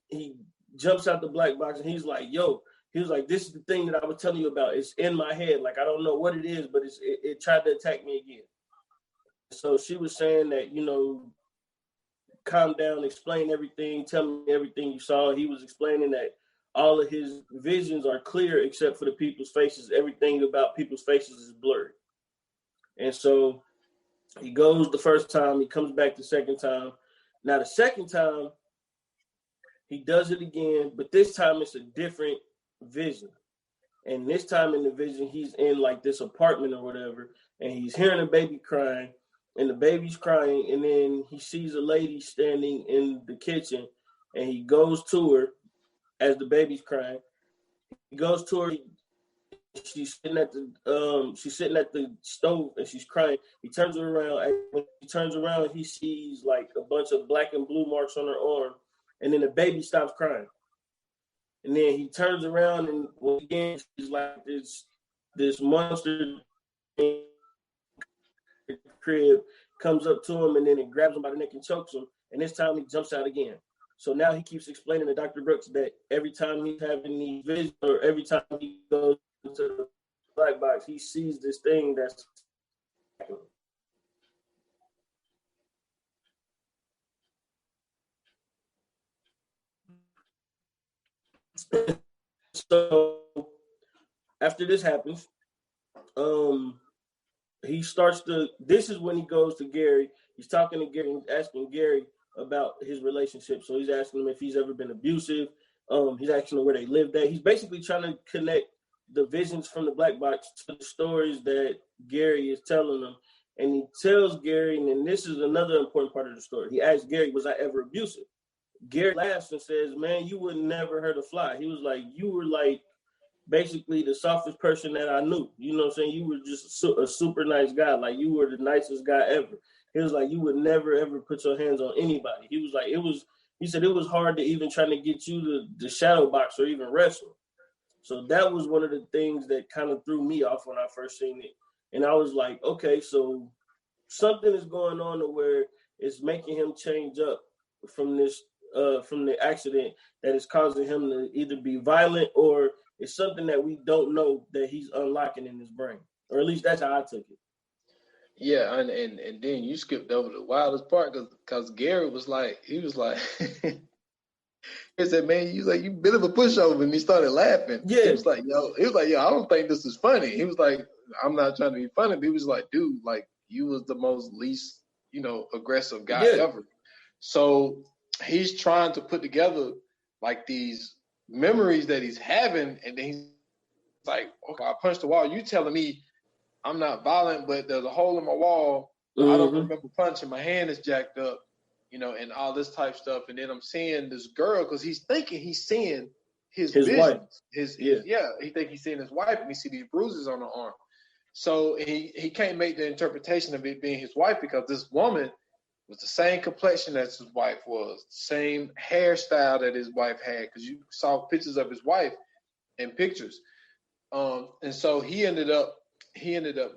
He jumps out the black box, and he's like, "Yo." He was like, "This is the thing that I was telling you about. It's in my head. Like, I don't know what it is, but it tried to attack me again." So she was saying that, calm down, explain everything, tell me everything you saw. He was explaining that all of his visions are clear except for the people's faces. Everything about people's faces is blurred. And so he goes the first time, he comes back the second time. Now the second time, he does it again, but this time it's a different vision. And this time in the vision, he's in like this apartment or whatever, and he's hearing a baby crying. And the baby's crying, and then he sees a lady standing in the kitchen, and he goes to her as the baby's crying. He goes to her. She's sitting at the stove, and she's crying. He turns her around. And when he turns around, he sees like a bunch of black and blue marks on her arm, and then the baby stops crying. And then he turns around, and again, she's like this monster in the crib, comes up to him, and then it grabs him by the neck and chokes him. And this time he jumps out again. So now he keeps explaining to Dr. Brooks that every time he's having these visions, or every time he goes into the black box, he sees this thing that's so after this happens, he starts to, this is when he goes to Gary. He's talking to Gary and asking Gary about his relationship. So he's asking him if he's ever been abusive. He's asking him where they lived at. He's basically trying to connect the visions from the black box to the stories that Gary is telling him. And he tells Gary, and this is another important part of the story. He asks Gary, was I ever abusive? Gary laughs and says, man, you would never hurt a fly. He was like, you were like basically the softest person that I knew. You know what I'm saying? You were just a super nice guy. Like, you were the nicest guy ever. He was like, you would never, ever put your hands on anybody. He was like, he said it was hard to even try to get you to shadow box or even wrestle. So that was one of the things that kind of threw me off when I first seen it. And I was like, okay, so something is going on to where it's making him change up from this, from the accident that is causing him to either be violent, or it's something that we don't know that he's unlocking in his brain. Or at least that's how I took it. Yeah, and then you skipped over the wildest part, because Gary was like, he said, man, you like, you bit of a pushover, and he started laughing. Yeah. He was like, yo, I don't think this is funny. He was like, I'm not trying to be funny, but he was like, dude, like, you was the most least, aggressive guy ever. So he's trying to put together like these memories that he's having, and then he's like, okay, I punched the wall. You telling me I'm not violent, but there's a hole in my wall. I don't remember punching. My hand is jacked up, and all this type stuff. And then I'm seeing this girl, because he's thinking he's seeing his wife. He think he's seeing his wife, and he see these bruises on her arm. So he can't make the interpretation of it being his wife, because this woman was the same complexion as his wife was, same hairstyle that his wife had, because you saw pictures of his wife in pictures. And so he ended up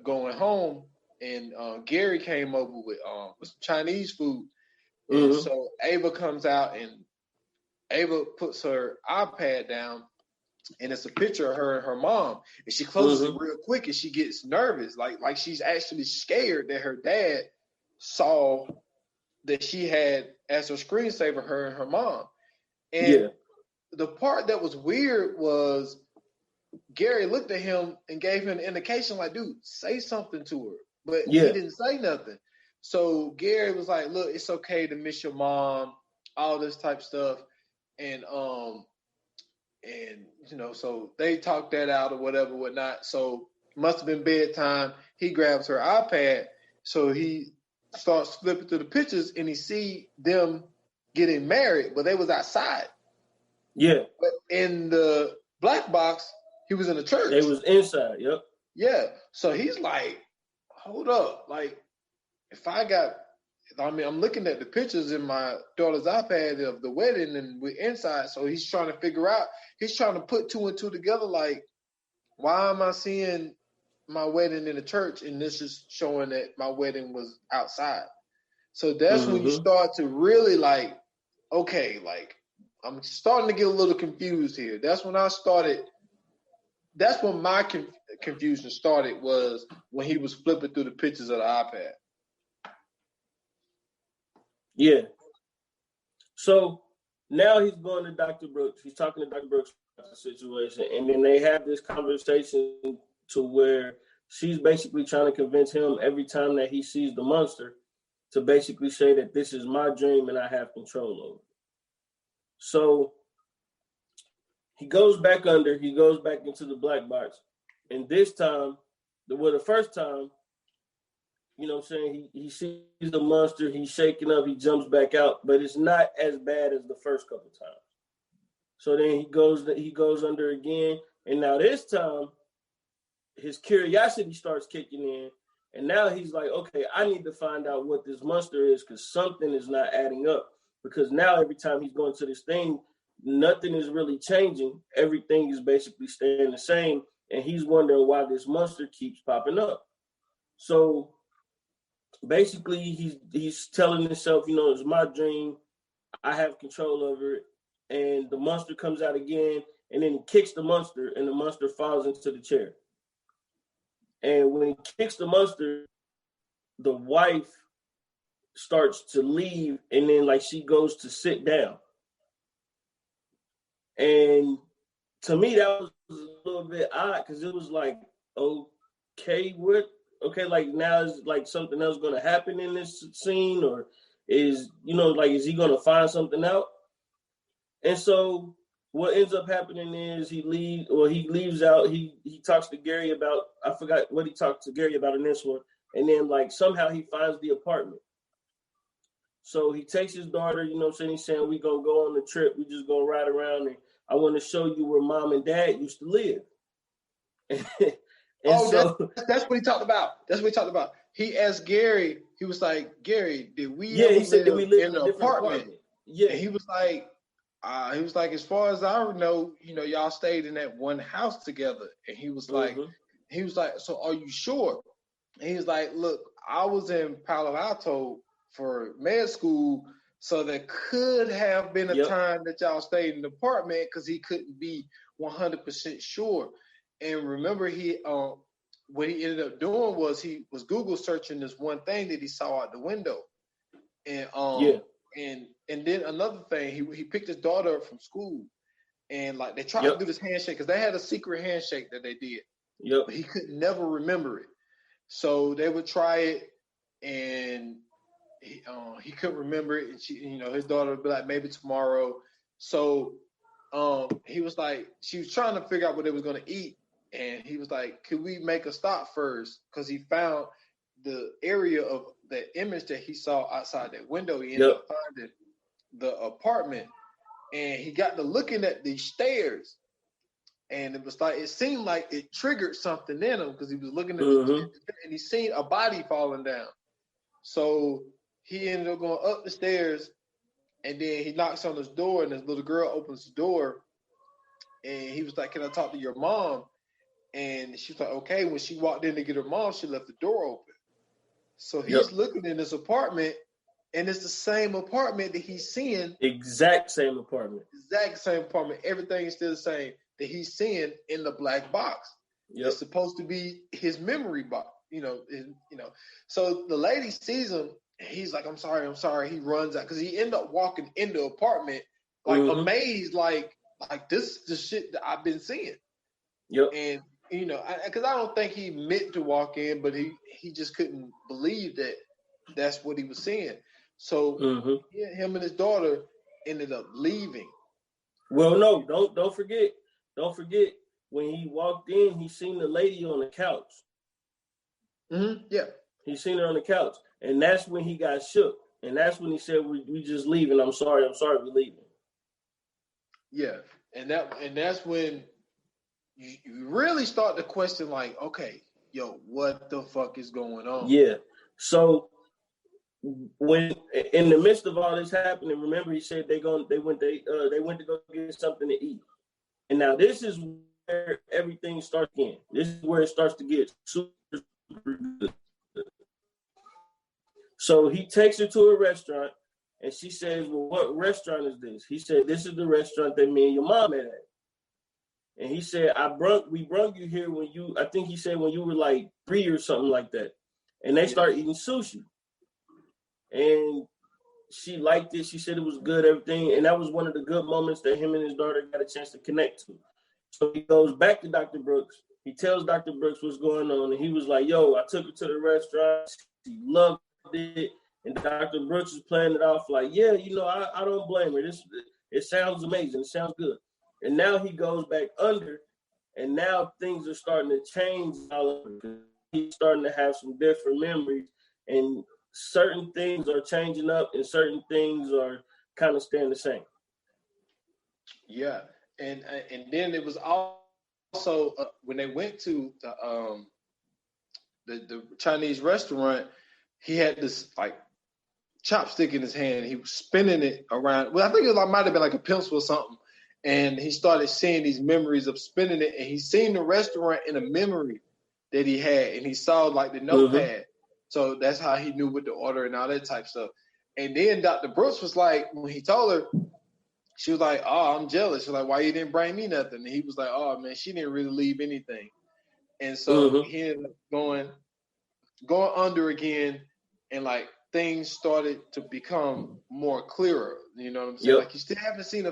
going home, and Gary came over with some Chinese food. And so Ava comes out, and Ava puts her iPad down, and it's a picture of her and her mom. And she closes it real quick, and she gets nervous, like she's actually scared that her dad saw that she had as her screensaver, her and her mom. And Yeah. the part that was weird was Gary looked at him and gave him an indication like, dude, say something to her. But he Yeah. didn't say nothing. So Gary was like, look, it's okay to miss your mom, all this type of stuff. And you know, so they talked that out or whatever, whatnot. So must have been bedtime. He grabs her iPad. So he starts flipping through the pictures and he see them getting married, but they was outside. Yeah. But in the black box, he was in the church. They was inside, yep. Yeah. So he's like, hold up. Like, I'm looking at the pictures in my daughter's iPad of the wedding and we're inside. So he's trying to figure out, he's trying to put two and two together. Like, why am I seeing my wedding in the church and this is showing that my wedding was outside? So that's when you start to really like, okay, like, I'm starting to get a little confused here. That's when I started. That's when my confusion started, was when he was flipping through the pictures of the iPad. Yeah. So now he's going to Dr. Brooks. He's talking to Dr. Brooks about the situation. And then they have this conversation to where she's basically trying to convince him every time that he sees the monster to basically say that this is my dream and I have control over it. So he goes back into the black box. And this time, the first time, you know what I'm saying, he sees the monster, he's shaking up, he jumps back out, but it's not as bad as the first couple times. So then he goes under again, and now this time, his curiosity starts kicking in, and now he's like, okay, I need to find out what this monster is because something is not adding up. Because now every time he's going to this thing, nothing is really changing. Everything is basically staying the same, and he's wondering why this monster keeps popping up. So basically, he's telling himself, you know, it's my dream. I have control over it. And the monster comes out again, and then he kicks the monster, and the monster falls into the chair. And when he kicks the monster, the wife starts to leave, and then like she goes to sit down. And to me, that was a little bit odd because it was like, okay, like now is like something else going to happen in this scene, or is he going to find something out? And so what ends up happening is he leaves out. He talks to Gary about, I forgot what he talked to Gary about in this one, and then like somehow he finds the apartment. So he takes his daughter, you know what I'm saying? He's saying, we gonna go on the trip. We just gonna ride around, and I want to show you where mom and dad used to live. That's what he talked about. That's what he talked about. He asked Gary, he was like, Gary, did we live in an apartment? Yeah. And he was like, as far as I know, you know, y'all stayed in that one house together. And he was like, so are you sure? And he was like, look, I was in Palo Alto for med school, so there could have been a time that y'all stayed in the apartment because he couldn't be 100% sure. And remember, what he ended up doing was he was Google searching this one thing that he saw out the window, and and then another thing, he picked his daughter up from school, and like they tried to do this handshake because they had a secret handshake that they did. But he could never remember it, so they would try it, and he couldn't remember it, and his daughter would be like, maybe tomorrow. So he was like, she was trying to figure out what they was going to eat, and he was like, could we make a stop first? Because he found the area of that image that he saw outside that window. He ended up finding the apartment, and he got to looking at these stairs, and it seemed like it triggered something in him because he was looking at the and he seen a body falling down. So he ended up going up the stairs, and then he knocks on his door, and this little girl opens the door, and he was like, can I talk to your mom? And she was like, okay. When she walked in to get her mom, she left the door open. So he's looking in this apartment, and it's the same apartment that he's seeing. Exact same apartment. Everything is still the same that he's seeing in the black box. It's supposed to be his memory box, So the lady sees him, He's like, I'm sorry. He runs out because he ended up walking in the apartment like amazed, like this is the shit that I've been seeing. Yep. And because I don't think he meant to walk in, but he just couldn't believe that that's what he was seeing. So him and his daughter ended up leaving. Well, no, don't forget when he walked in, he seen the lady on the couch. Yeah. He seen her on the couch, and that's when he got shook, and that's when he said, "We just leaving. I'm sorry, we leaving." Yeah, and that's when you really start to question, like, okay, yo, what the fuck is going on? Yeah. So when in the midst of all this happening, remember he said they went to go get something to eat, and now this is where everything starts again. This is where it starts to get super good. So he takes her to a restaurant, and she says, "Well, what restaurant is this?" He said, "This is the restaurant that me and your mom met at." And he said, we brung you here when I think he said when you were like 3 or something like that. And they started eating sushi. And she liked it. She said it was good, everything. And that was one of the good moments that him and his daughter got a chance to connect to. So he goes back to Dr. Brooks. He tells Dr. Brooks what's going on. And he was like, yo, I took her to the restaurant. She loved it. And Dr. Brooks is playing it off like, yeah, I don't blame her. It sounds amazing. It sounds good. And now he goes back under, and now things are starting to change. He's starting to have some different memories, and certain things are changing up, and certain things are kind of staying the same. Yeah, and then it was also when they went to the Chinese restaurant, he had this like chopstick in his hand. He was spinning it around. Well, I think it might have been like a pencil or something. And he started seeing these memories of spinning it, and he seen the restaurant in a memory that he had, and he saw like the notepad. So that's how he knew what to order and all that type of stuff. And then Dr. Brooks was like, when he told her, she was like, "Oh, I'm jealous." She's like, "Why you didn't bring me nothing?" And he was like, "Oh man, she didn't really leave anything." And so he ended up going under again, and like things started to become more clearer. You know what I'm saying? Yep. Like you still haven't seen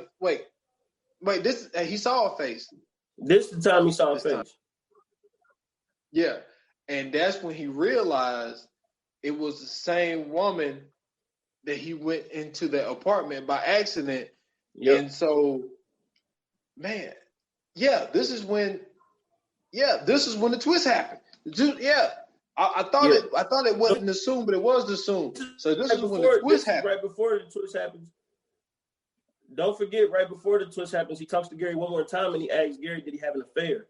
Wait, this he saw a face. This is the time he saw a face. Time. Yeah. And that's when he realized it was the same woman that he went into the apartment by accident. Yep. And so, man, this is when the twist happened. I thought it wasn't assumed, but it was assumed. So this is when the twist happened. Right before the twist happens. Don't forget, right before the twist happens, he talks to Gary one more time, and he asks Gary, did he have an affair?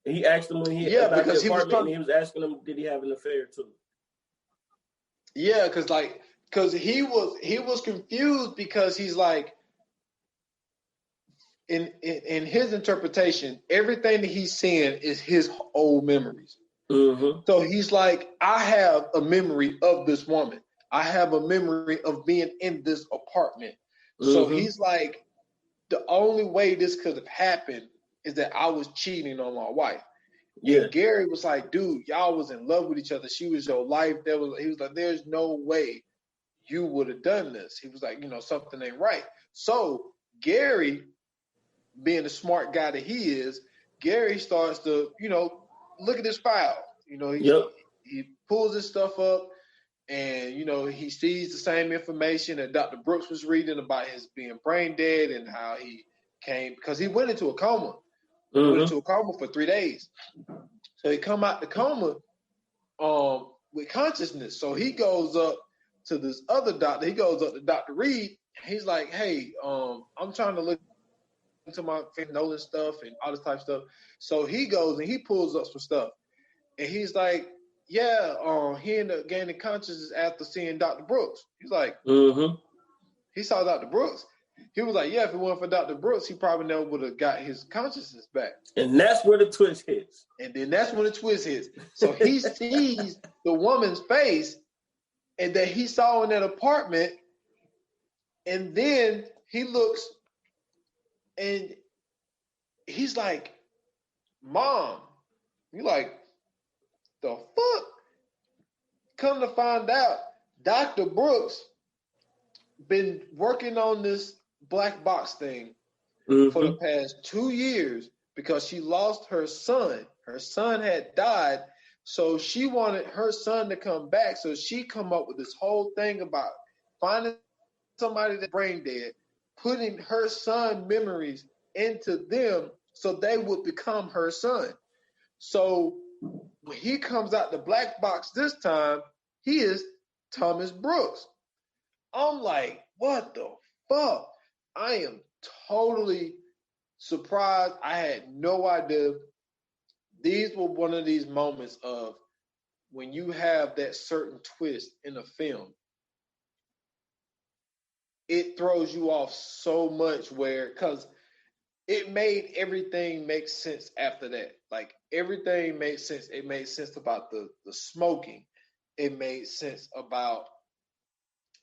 And he asked him when he about the apartment, and he was asking him, did he have an affair too? Yeah, because he was confused because he's like, in his interpretation, everything that he's seeing is his old memories. So he's like, I have a memory of this woman. I have a memory of being in this apartment. So he's like, the only way this could have happened is that I was cheating on my wife. Yeah. And Gary was like, dude, y'all was in love with each other. She was your life. He was like, there's no way you would have done this. He was like, something ain't right. So Gary, being the smart guy that he is, Gary starts to, look at his file. He pulls his stuff up. And, he sees the same information that Dr. Brooks was reading about his being brain dead and how he came, because he went into a coma. He went into a coma for 3 days. So he come out the coma with consciousness. So he goes up to this other doctor. He goes up to Dr. Reed. He's like, hey, I'm trying to look into my Nolan stuff and all this type of stuff. So he goes and he pulls up some stuff. And he's like, yeah, he ended up gaining consciousness after seeing Dr. Brooks. He's like, he saw Dr. Brooks. He was like, yeah, if it wasn't for Dr. Brooks, he probably never would have got his consciousness back. And that's where the twist hits. And then that's when the twist hits. So he sees the woman's face and that he saw in that apartment. And then he looks and he's like, Mom. You're like, the fuck? Come to find out, Dr. Brooks been working on this black box thing for the past 2 years because she lost her son. Her son had died, so she wanted her son to come back. So she come up with this whole thing about finding somebody that's brain dead, putting her son memories into them so they would become her son. So when he comes out the black box this time, he is Thomas Brooks. I'm like, what the fuck? I am totally surprised. I had no idea. These were one of these moments of when you have that certain twist in a film, it throws you off so much because it made everything make sense after that. Like everything made sense. It made sense about the smoking. It made sense about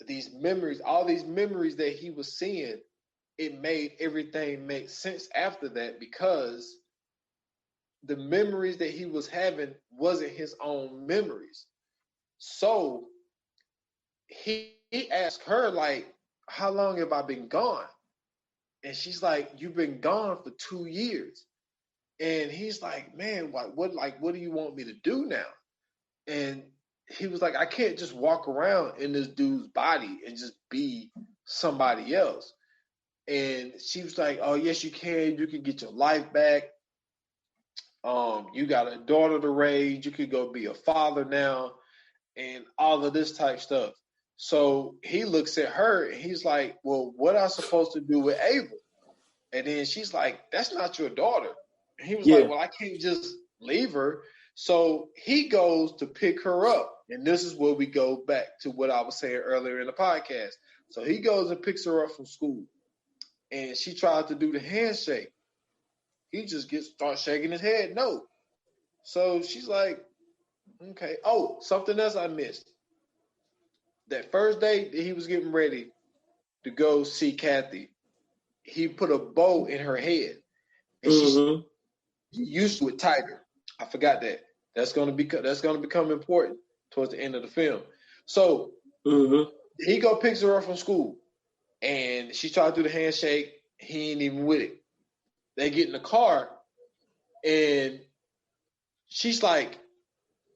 these memories, all these memories that he was seeing. It made everything make sense after that because the memories that he was having wasn't his own memories. So he asked her, like, how long have I been gone? And she's like, you've been gone for 2 years. And he's like, man, what do you want me to do now? And he was like, I can't just walk around in this dude's body and just be somebody else. And she was like, oh, yes, you can. You can get your life back. You got a daughter to raise. You could go be a father now and all of this type stuff. So he looks at her and he's like, well, what am I supposed to do with Ava? And then she's like, that's not your daughter. And he was like, well, I can't just leave her. So he goes to pick her up. And this is where we go back to what I was saying earlier in the podcast. So he goes and picks her up from school. And she tried to do the handshake. He just starts shaking his head, no. So she's like, okay. Oh, something else I missed. That first day that he was getting ready to go see Kathy, he put a bow in her head. And she used to it tighter. I forgot that. That's gonna become important towards the end of the film. So he picks her up from school, and she tried to do the handshake. He ain't even with it. They get in the car, and she's like,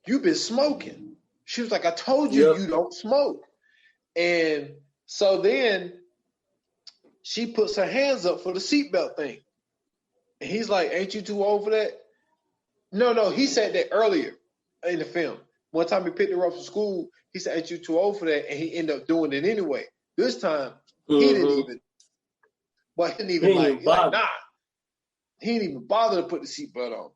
"You've been smoking." She was like, "I told you you don't smoke." And so then she puts her hands up for the seatbelt thing. And he's like, ain't you too old for that? No, he said that earlier in the film. One time he picked her up from school, he said, ain't you too old for that? And he ended up doing it anyway. This time, he didn't even nah. He didn't even bother to put the seatbelt on.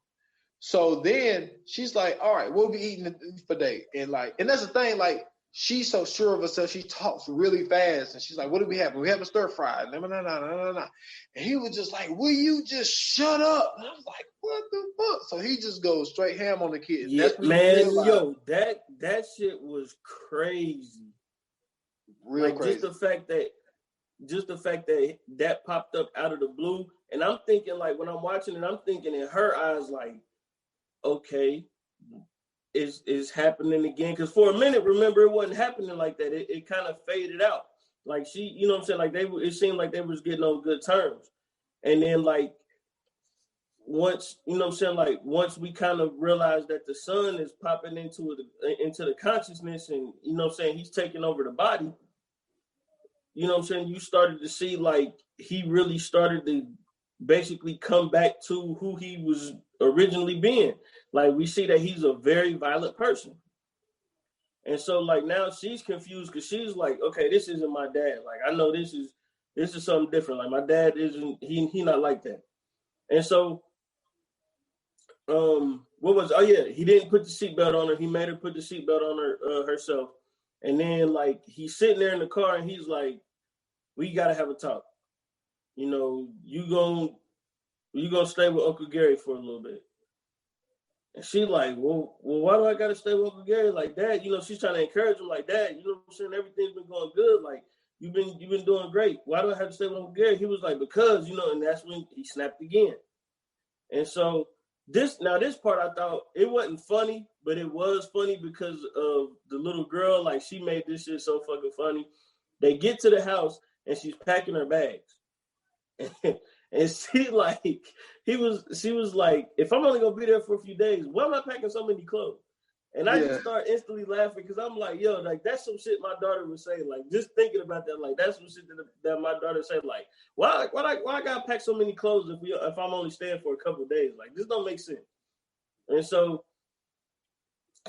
So then she's like, all right, we'll be eating for day. And that's the thing, like, she's so sure of herself, she talks really fast. And she's like, what do we have? We have a stir fry. No. And he was just like, will you just shut up? And I was like, what the fuck? So he just goes straight ham on the kid. Yeah, man, that shit was crazy. Real crazy. Just the fact that popped up out of the blue. And I'm thinking, like, when I'm watching it, I'm thinking in her eyes, like, okay, is happening again. Because for a minute, remember, it wasn't happening like that. It kind of faded out. Like, she, you know what I'm saying? Like, it seemed like they was getting on good terms. And then, like, once, you know what I'm saying? Like, once we kind of realized that the son is popping into the consciousness and, you know what I'm saying, he's taking over the body, you know what I'm saying? You started to see, like, he really started to basically come back to who he was originally being. Like, we see that he's a very violent person. And so, like, now she's confused because she's like, okay, this isn't my dad. Like, I know this is something different. Like, my dad isn't, he not like that. And so, he didn't put the seatbelt on her. He made her put the seatbelt on her herself. And then, like, he's sitting there in the car and he's like, we got to have a talk. You know, you gonna stay with Uncle Gary for a little bit. And she like, well, why do I gotta stay with Uncle Gary? Like, Dad, you know, she's trying to encourage him, like, Dad, you know what I'm saying? Everything's been going good. Like, you've been doing great. Why do I have to stay with Uncle Gary? He was like, because, you know, and that's when he snapped again. And so this part I thought it wasn't funny, but it was funny because of the little girl. Like, she made this shit so fucking funny. They get to the house and she's packing her bags. And she was like, if I'm only gonna be there for a few days, why am I packing so many clothes? And I just start instantly laughing because I'm like, yo, like that's some shit my daughter would say. Like, just thinking about that, like that's some shit that my daughter said. Like, why I gotta pack so many clothes if I'm only staying for a couple of days? Like, this don't make sense. And so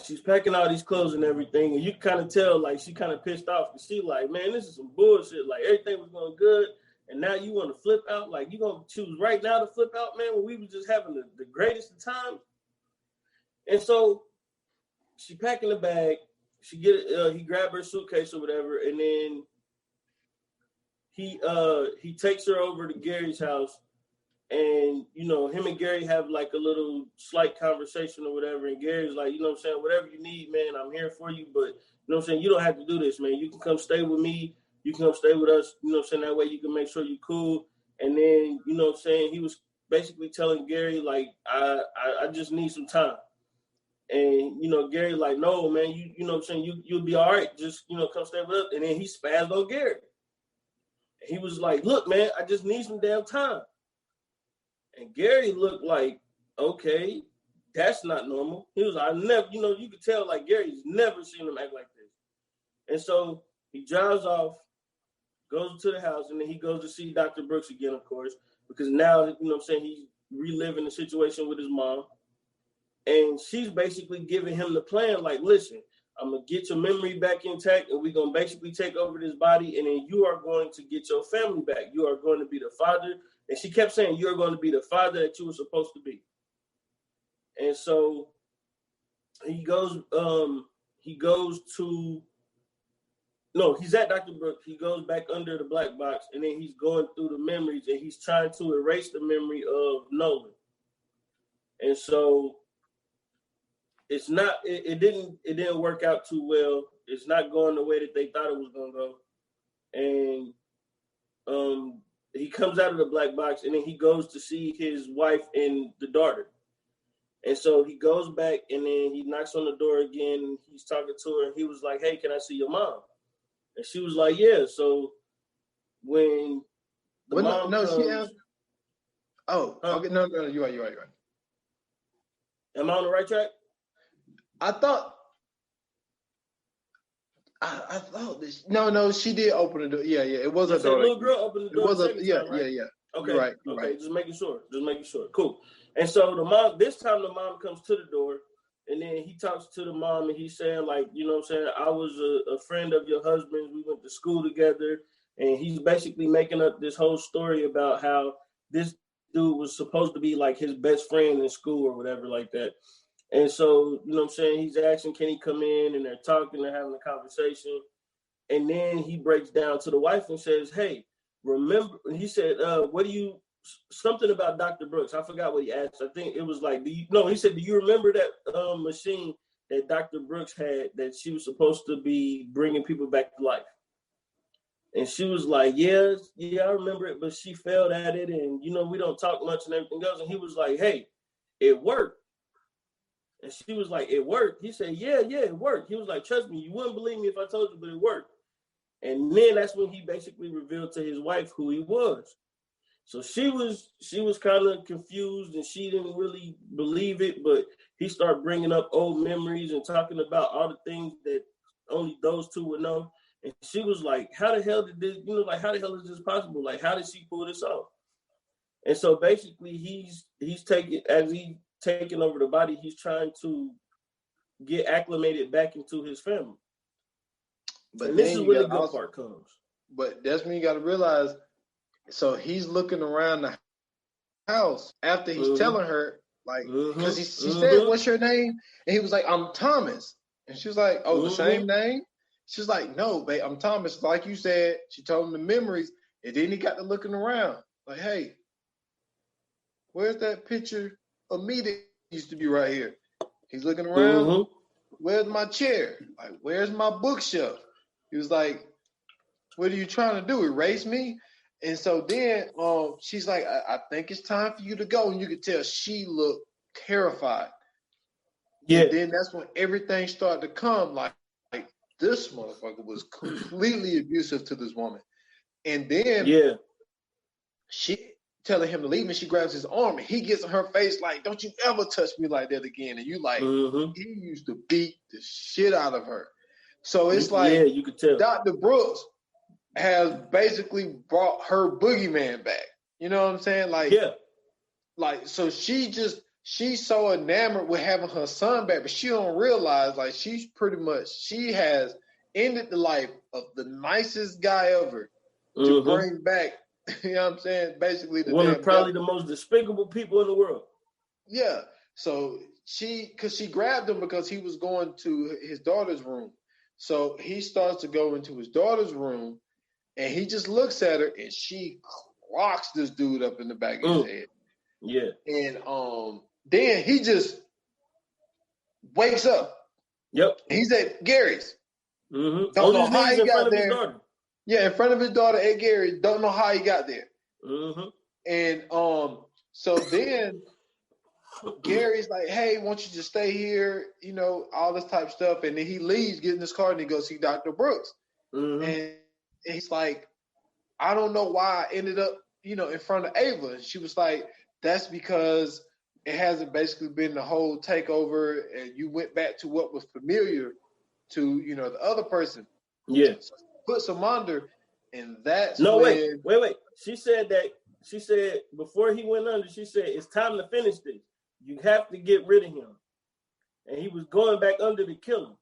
she's packing all these clothes and everything, and you can kind of tell like she kind of pissed off because she like, man, this is some bullshit. Like, everything was going good, and now you want to flip out? Like, you gonna choose right now to flip out, man, when we was just having the greatest of time? And so she packing the bag. He grabbed her suitcase or whatever, and then he takes her over to Gary's house, and him and Gary have like a little slight conversation or whatever. And Gary's like, you know what I'm saying, whatever you need, man, I'm here for you. But you know what I'm saying, you don't have to do this, man. You can come stay with me. You can come stay with us. You know what I'm saying, that way you can make sure you're cool. And then you know what I'm saying, he was basically telling Gary like, I just need some time. And, Gary like, no, man, you know what I'm saying, you'll be all right. Just, come stay with us. And then he spazzed on Gary. He was like, look, man, I just need some damn time. And Gary looked like, okay, that's not normal. He was like, I never, you could tell like Gary's never seen him act like this. And so he drives off, goes to the house, and then he goes to see Dr. Brooks again, of course, because now, he's reliving the situation with his mom. And she's basically giving him the plan, like, listen, I'm going to get your memory back intact, and we're going to basically take over this body, and then you are going to get your family back. You are going to be the father. And she kept saying, you're going to be the father that you were supposed to be. And so he's at Dr. Brooks. He goes back under the black box, and then he's going through the memories, and he's trying to erase the memory of Nolan. And so it didn't work out too well. It's not going the way that they thought it was going to go. And he comes out of the black box, and then he goes to see his wife and the daughter. And so he goes back, and then he knocks on the door again, and he's talking to her, and he was like, hey, can I see your mom? And she was like, yeah. So when the mom comes, she asked. Oh, okay. No, you're right. Am I on the right track? I thought this. No, she did open the door. Yeah, it was a door. Little girl opened the door. It was time, right? Yeah. Okay, right. Just making sure. Cool. And so this time the mom comes to the door, and then he talks to the mom, and he's saying like, you know what I'm saying, I was a friend of your husband's. We went to school together, and he's basically making up this whole story about how this dude was supposed to be like his best friend in school or whatever like that. And so, you know what I'm saying, he's asking, can he come in? And they're talking, they're having a conversation. And then he breaks down to the wife and says, hey, remember, he said, something about Dr. Brooks. I forgot what he asked. I think it was like, he said, do you remember that machine that Dr. Brooks had that she was supposed to be bringing people back to life? And she was like, yeah, I remember it, but she failed at it. And, we don't talk much and everything else. And he was like, hey, it worked. And she was like, it worked. He said, yeah, it worked. He was like, trust me, you wouldn't believe me if I told you, but it worked. And then that's when he basically revealed to his wife who he was. So she was kind of confused, and she didn't really believe it, but he started bringing up old memories and talking about all the things that only those two would know. And she was like, how the hell did this, how the hell is this possible? Like, how did she pull this off? And so basically he's taking over the body, he's trying to get acclimated back into his family. But this is where the good part comes. But that's when you got to realize, so he's looking around the house after he's telling her, like, because she said, what's your name? And he was like, I'm Thomas. And she was like, oh, the same name? She's like, no, babe, I'm Thomas. Like you said, she told him the memories. And then he got to looking around like, hey, where's that picture of me that used to be right here? He's looking around. Where's my chair? Like, where's my bookshelf? He was like, what are you trying to do? Erase me? And so then she's like, I think it's time for you to go. And you could tell she looked terrified. Yeah. And then that's when everything started to come. Like this motherfucker was completely abusive to this woman. And then she telling him to leave, and she grabs his arm, and he gets in her face like, "Don't you ever touch me like that again." And you like, he used to beat the shit out of her. So it's like, you could tell. Dr. Brooks has basically brought her boogeyman back. You know what I'm saying? Like, so she's so enamored with having her son back, but she don't realize like she has ended the life of the nicest guy ever to bring back. You know what I'm saying? Basically, one of probably the most despicable people in the world. Yeah. So because she grabbed him because he was going to his daughter's room. So he starts to go into his daughter's room, and he just looks at her, and she clocks this dude up in the back of his head. Yeah. And then he just wakes up. Yep. He's at Gary's. Don't know how he got there. Yeah, in front of his daughter at Gary. Don't know how he got there. And so then Gary's like, "Hey, why don't you just stay here?" You know, all this type of stuff. And then he leaves, gets in his car, and he goes see Dr. Brooks. And he's like, "I don't know why I ended up, in front of Ava." And she was like, "That's because it hasn't basically been the whole takeover, and you went back to what was familiar to, the other person." Yeah. So puts him under, and that's wait. She said before he went under, she said, "It's time to finish this. You have to get rid of him." And he was going back under to kill him.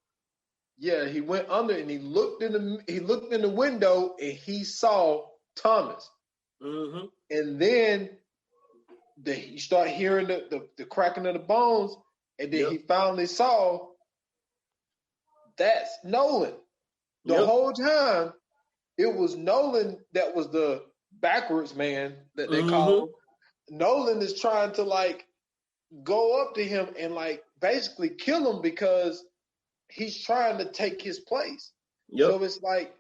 Yeah, he went under, and he looked in the window, and he saw Thomas. And then you start hearing the cracking of the bones, and then he finally saw that's Nolan. The whole time, it was Nolan that was the backwards man that they call him. Nolan is trying to like go up to him and like basically kill him because he's trying to take his place. So it's like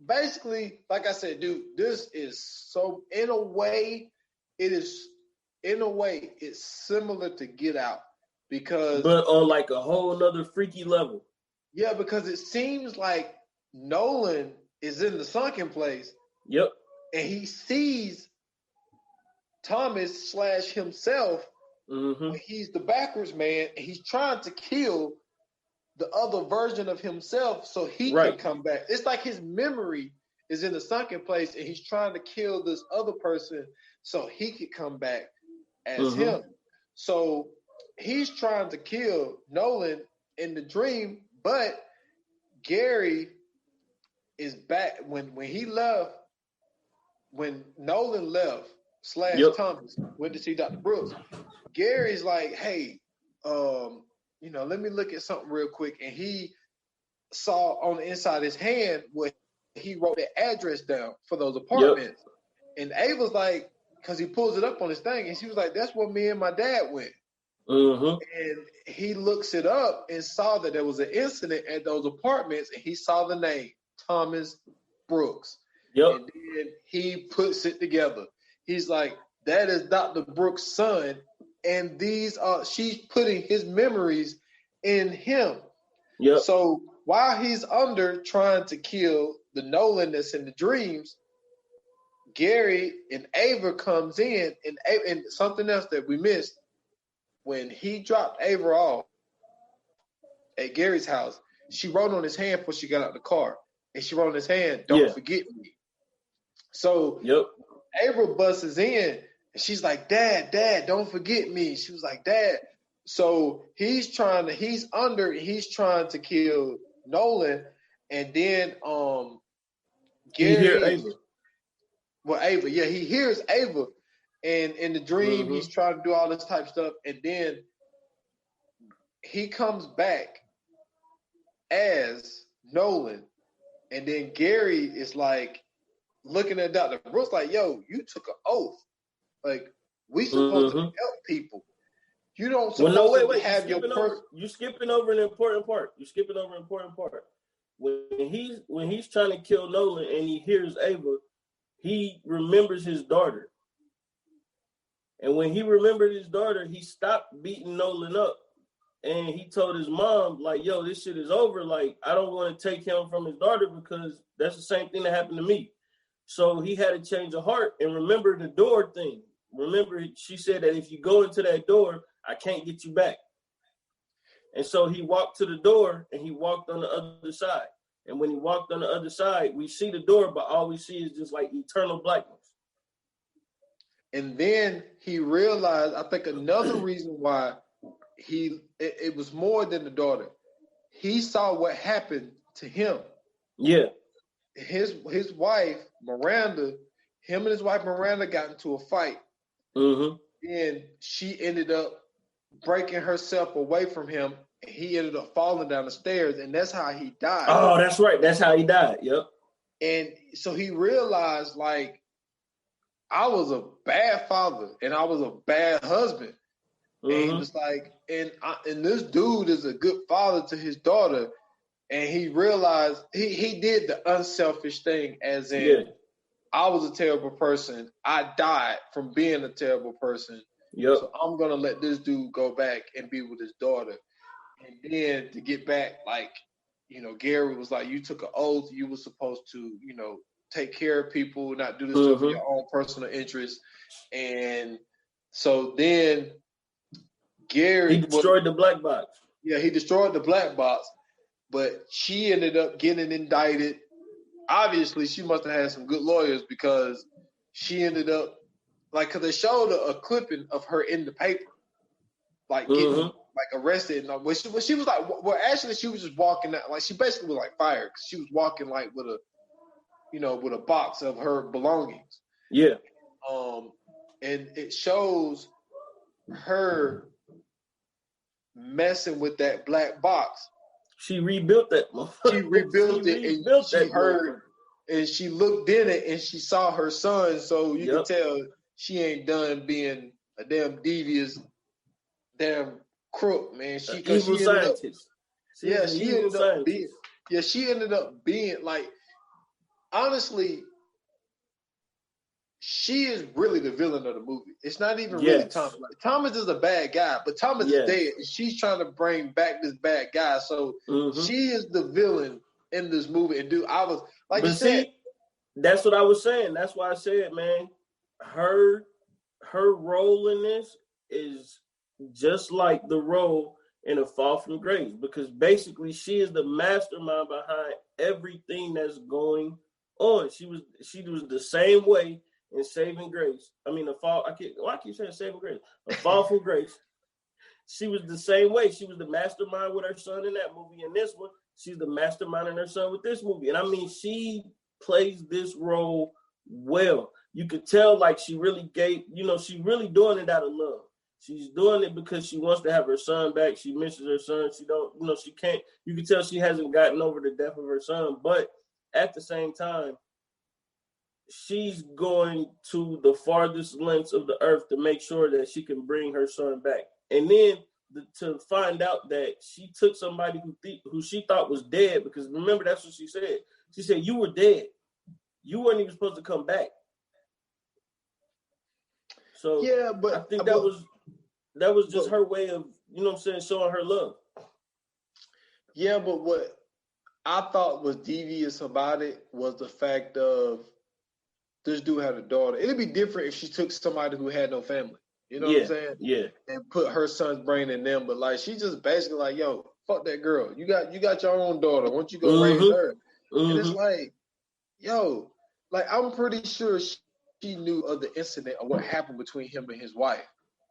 basically, like I said, dude, this is so in a way it's similar to Get Out but on like a whole nother freaky level. Yeah, because it seems like Nolan is in the sunken place. Yep. And he sees Thomas / himself. He's the backwards man, and he's trying to kill the other version of himself so he can come back. It's like his memory is in the sunken place, and he's trying to kill this other person so he could come back as him. So he's trying to kill Nolan in the dream, but Gary is back when he left. When Nolan left / Thomas went to see Dr. Brooks, Gary's like, "Hey, let me look at something real quick." And he saw on the inside of his hand where he wrote the address down for those apartments. And Ava's like, because he pulls it up on his thing, and she was like, "That's where me and my dad went." And he looks it up and saw that there was an incident at those apartments, and he saw the name Thomas Brooks. And then he puts it together. He's like, "That is Dr. Brooks' son, and she's putting his memories in him." So while he's under trying to kill the Nolan that's in the dreams, Gary and Ava comes in, and something else that we missed, when he dropped Ava off at Gary's house, she wrote on his hand before she got out of the car, and she wrote on his hand, "Don't forget me." So Ava busts in, and she's like, Dad, don't forget me." She was like, "Dad." So he's trying to kill Nolan, and then Gary, Ava, he hears Ava, and in the dream he's trying to do all this type of stuff, and then he comes back as Nolan, and then Gary is like looking at Dr. Brooks like, "Yo, you took an oath. Like, we supposed to help people. You don't supposed to have your person." You're skipping over an important part. When he's trying to kill Nolan and he hears Ava, he remembers his daughter. And when he remembered his daughter, he stopped beating Nolan up. and he told his mom, like, yo, this shit is over. Like, I don't want to take him from his daughter because that's the same thing that happened to me. So he had to change of heart and remember the door thing. Remember, she said that if you go into that door, I can't get you back. And so he walked to the door and he walked on the other side. And when he walked on the other side, we see the door, but all we see is just like eternal blackness. And then he realized, I think another reason why it was more than the daughter. He saw what happened to him. Yeah. His wife, Miranda, him and his wife, Miranda, got into a fight. Mm-hmm. And she ended up breaking herself away from him. And he ended up falling down the stairs, and that's how he died. Oh, that's right. That's how he died. Yep. And so he realized, like, I was a bad father and I was a bad husband. Mm-hmm. And he was like, and this dude is a good father to his daughter. And he realized he did the unselfish thing, as in, I was a terrible person. I died from being a terrible person. Yep. So I'm going to let this dude go back and be with his daughter. And then to get back, like, you know, Gary was like, you took an oath. You were supposed to, you know, take care of people, not do this stuff for your own personal interest. And so then Gary... He destroyed the black box. Yeah, he destroyed the black box. But she ended up getting indicted. Obviously, she must have had some good lawyers because she ended up, like, because they showed a clipping of her in the paper, like, getting, like, arrested. And when she was like, well, actually, she was just walking out. Like, she basically was, like, fired because she was walking, like, with a, you know, with a box of her belongings. Yeah. And it shows her messing with that black box. She rebuilt that. She rebuilt it, and she heard, and she looked in it, and she saw her son. So you can tell she ain't done being a damn devious, damn crook, man. Evil scientist. She ended up being like, honestly, she is really the villain of the movie. It's not even really Thomas. Like, Thomas is a bad guy, but Thomas is dead. And she's trying to bring back this bad guy. So she is the villain in this movie. And dude, I was like, that's what I was saying. That's why I said, man, her role in this is just like the role in A Fall from Grace, because basically she is the mastermind behind everything that's going on. She was the same way in Saving Grace. I mean, I keep saying Saving Grace. A Fall from Grace. She was the same way. She was the mastermind with her son in that movie. In this one, she's the mastermind in her son with this movie. And I mean, she plays this role well. You could tell, like, she really she's really doing it out of love. She's doing it because she wants to have her son back. She misses her son. She can't. You can tell she hasn't gotten over the death of her son. But at the same time, she's going to the farthest lengths of the earth to make sure that she can bring her son back. And then to find out that she took somebody who she thought was dead, because remember, that's what she said. She said, you were dead. You weren't even supposed to come back. So yeah, but I think that was just her way of, showing her love. Yeah, but what I thought was devious about it was the fact of this dude had a daughter. It'd be different if she took somebody who had no family. You know what I'm saying? Yeah. And put her son's brain in them. But like, she just basically like, yo, fuck that girl. You got your own daughter. Why don't you go raise her? And it's like, yo, like, I'm pretty sure she knew of the incident of what happened between him and his wife.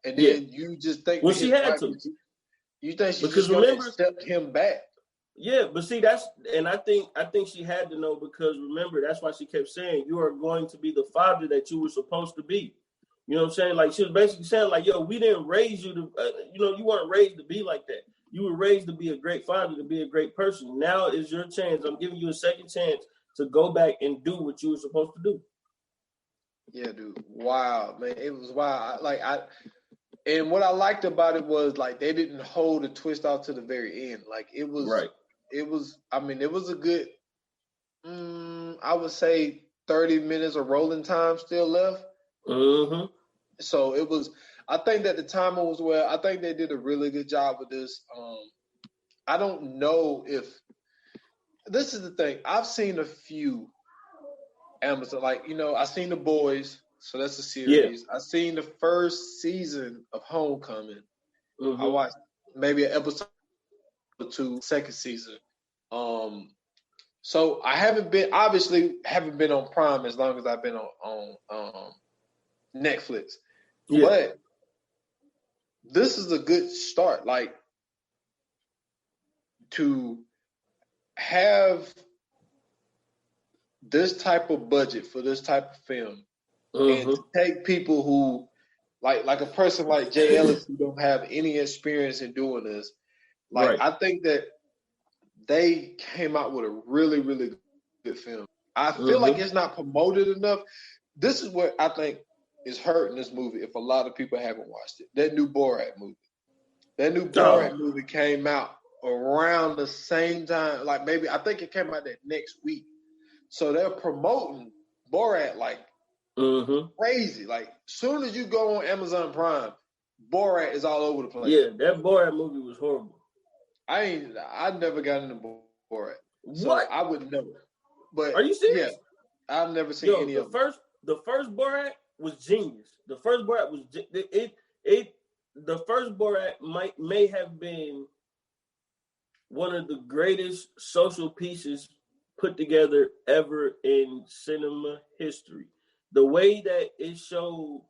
And then you just think, well, she had to. You think she's just going to accept him back? Yeah, but see, I think she had to know, because remember, that's why she kept saying, you are going to be the father that you were supposed to be. You know what I'm saying? Like, she was basically saying, like, yo, we didn't raise you to, you weren't raised to be like that. You were raised to be a great father, to be a great person. Now is your chance. I'm giving you a second chance to go back and do what you were supposed to do. Yeah, dude. Wow, man. It was wild. And what I liked about it was, like, they didn't hold the twist out to the very end. Like, it was, it was a good, I would say 30 minutes of rolling time still left. So it was. I think that the timing was well. I think they did a really good job with this. I don't know if this is the thing. I've seen a few Amazon, like I seen The Boys, so that's a series. I seen the first season of Homecoming. I watched maybe an episode or two, second season. So I haven't been on Prime as long as I've been on Netflix. Yeah. But this is a good start, like to have this type of budget for this type of film and to take people who like a person like Jay Ellis who don't have any experience in doing this. Like I think that they came out with a really, really good film. I feel like it's not promoted enough. This is what I think is hurting this movie if a lot of people haven't watched it. That new Borat movie. That new Borat movie came out around the same time. Like maybe, I think it came out that next week. So they're promoting Borat like crazy. Like soon as you go on Amazon Prime, Borat is all over the place. Yeah, that Borat movie was horrible. I never got into Borat. So what? I wouldn't know. But are you serious? Yeah, I've never seen any of them. The first Borat was genius. The first Borat was the first Borat may have been one of the greatest social pieces put together ever in cinema history. The way that it showed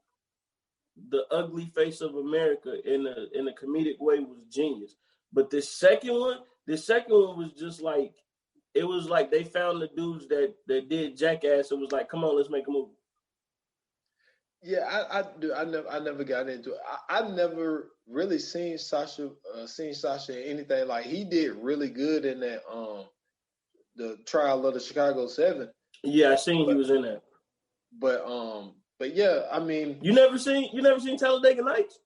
the ugly face of America in a comedic way was genius. But the second one was just like, it was like they found the dudes that did Jackass and was like, come on, let's make a movie. Yeah, I never got into it. I never really seen Sasha in anything. Like he did really good in that the Trial of the Chicago 7. Yeah, I seen he was in that. But yeah, I mean, you never seen Talladega Nights?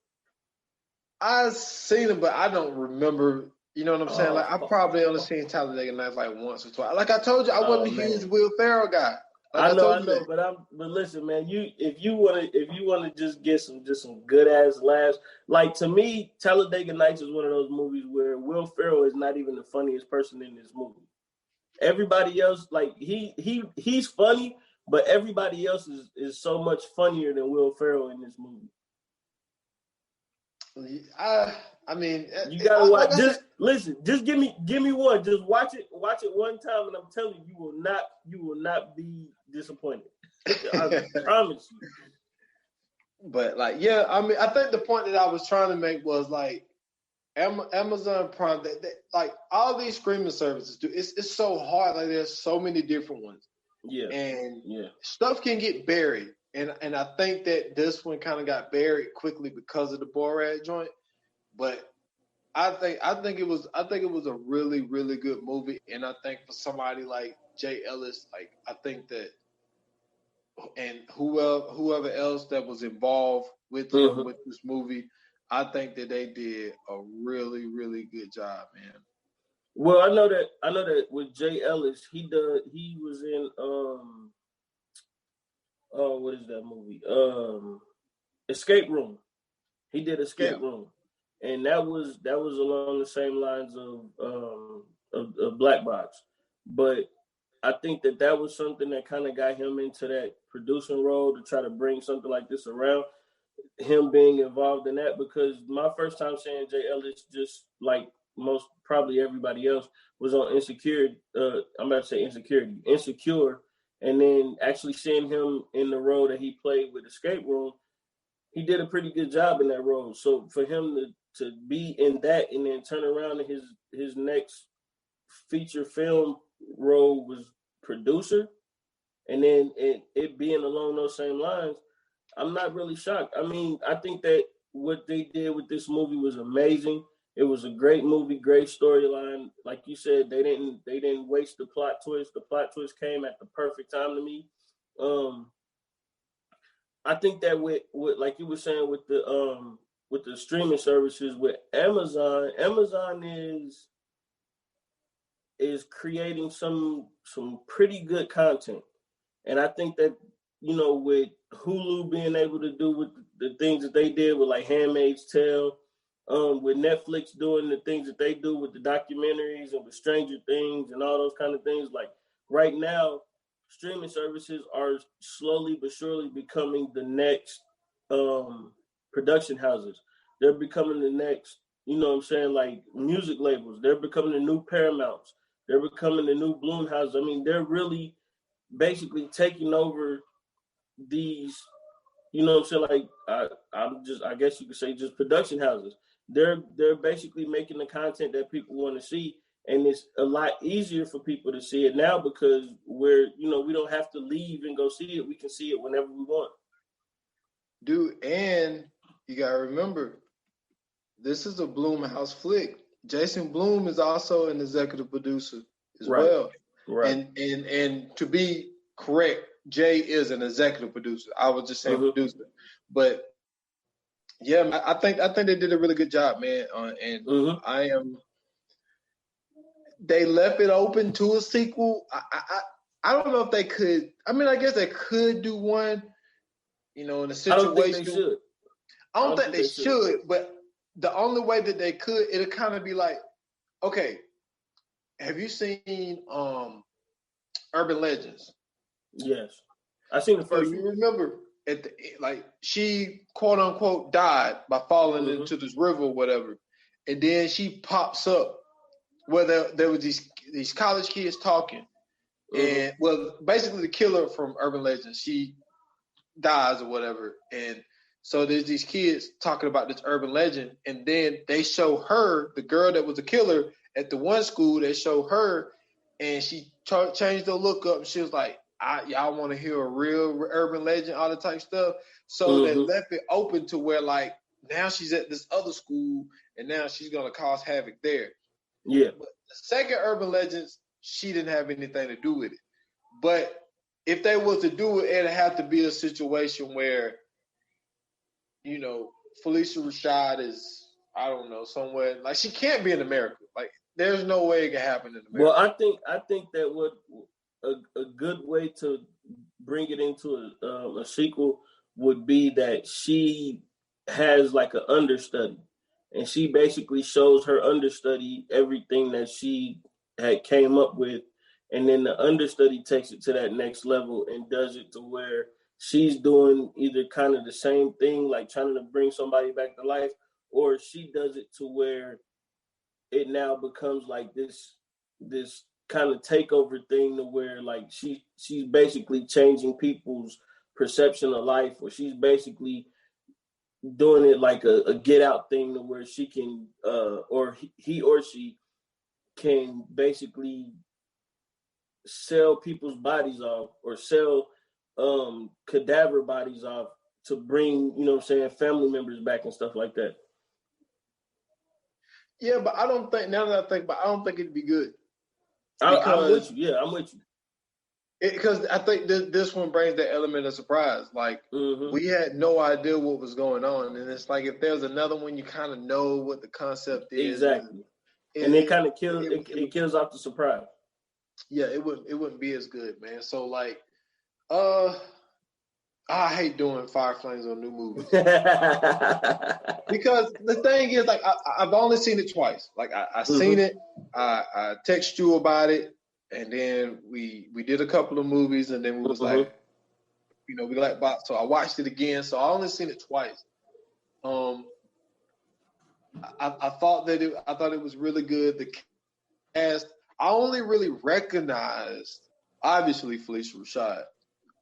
I've seen it, but I don't remember. You know what I'm saying? Like I probably only seen Talladega Nights like once or twice. Like I told you, I wasn't a huge Will Ferrell guy. Like I know, but listen, man. If you wanna just get some good ass laughs, like to me, Talladega Nights is one of those movies where Will Ferrell is not even the funniest person in this movie. Everybody else, like he's funny, but everybody else is so much funnier than Will Ferrell in this movie. I mean, you gotta watch. Listen. Just give me one. Just watch it one time, and I'm telling you, you will not be disappointed. I promise you. But like, yeah, I mean, I think the point that I was trying to make was like, Amazon Prime, like all these streaming services do. It's so hard. Like there's so many different ones. Yeah, and stuff can get buried. And I think that this one kind of got buried quickly because of the Borat joint. But I think it was a really, really good movie. And I think for somebody like Jay Ellis, like I think that and whoever else that was involved with him with this movie, I think that they did a really, really good job, man. Well, I know that with Jay Ellis, he was in what is that movie? Escape Room. He did Escape Room, and that was along the same lines of Black Box. But I think that was something that kind of got him into that producing role to try to bring something like this around. Him being involved in that, because my first time seeing Jay Ellis, just like most probably everybody else, was on Insecure. I'm about to say Insecure. And then actually seeing him in the role that he played with Escape Room, he did a pretty good job in that role. So for him to be in that and then turn around and his next feature film role was producer, and then it being along those same lines, I'm not really shocked. I mean, I think that what they did with this movie was amazing. It was a great movie, great storyline. Like you said, they didn't waste the plot twist. The plot twist came at the perfect time to me. I think that with like you were saying with the streaming services with Amazon is creating some pretty good content. And I think that, with Hulu being able to do the things that they did with like Handmaid's Tale, with Netflix doing the things that they do with the documentaries and with Stranger Things and all those kind of things. Like right now, streaming services are slowly but surely becoming the next production houses. They're becoming the next, you know what I'm saying, like music labels. They're becoming the new Paramounts. They're becoming the new Blumhouse. I mean, they're really basically taking over these, you know what I'm saying, like I guess you could say just production houses. They're basically making the content that people want to see, and it's a lot easier for people to see it now because we don't have to leave and go see it. We can see it whenever we want. Dude, and you gotta remember, this is a Blumhouse flick. Jason Blum is also an executive producer as well. Right. And to be correct, Jay is an executive producer. I was just saying producer, but yeah, I think they did a really good job, man. And They left it open to a sequel. I don't know if they could. I mean, I guess they could do one. You know, in a situation. I don't think they should. I don't think they should. But the only way that they could, it'll kind of be like, okay, have you seen Urban Legends? Yes, I seen the first. So you remember she quote unquote died by falling into this river or whatever, and then she pops up where there was these college kids talking, and basically the killer from Urban Legends, she dies or whatever, and so there's these kids talking about this urban legend, and then they show her, the girl that was the killer at the one school. They show her, and she changed her look up, and she was like, y'all want to hear a real urban legend, all the type stuff. So they left it open to where like now she's at this other school, and now she's gonna cause havoc there. Yeah. But the second urban legends, she didn't have anything to do with it. But if they was to do it, it'd have to be a situation where, you know, Phylicia Rashad is, I don't know, somewhere like she can't be in America. Like there's no way it can happen in America. Well, I think that what a good way to bring it into a sequel would be that she has like an understudy, and she basically shows her understudy everything that she had came up with, and then the understudy takes it to that next level and does it to where she's doing either kind of the same thing, like trying to bring somebody back to life, or she does it to where it now becomes like this kind of takeover thing to where like she's basically changing people's perception of life, or she's basically doing it like a get out thing to where she can or he or she can basically sell people's bodies off or sell cadaver bodies off to bring, you know what I'm saying, family members back and stuff like that. Yeah, but I don't think, now that I think about it, I don't think it'd be good. I'm with you. Yeah, I'm with you. Because I think this one brings that element of surprise. Like, we had no idea what was going on. And it's like, if there's another one, you kind of know what the concept is. Exactly. And it kind of kills, it kills off the surprise. Yeah, it wouldn't be as good, man. So, like, I hate doing Fire Flames on new movies. Because the thing is, like, I've only seen it twice. Like, I seen it, I text you about it, and then we did a couple of movies, and then we was like, you know, we like box. So I watched it again. So I only seen it twice. I thought it was really good. The cast, I only really recognized, obviously, Phylicia Rashad.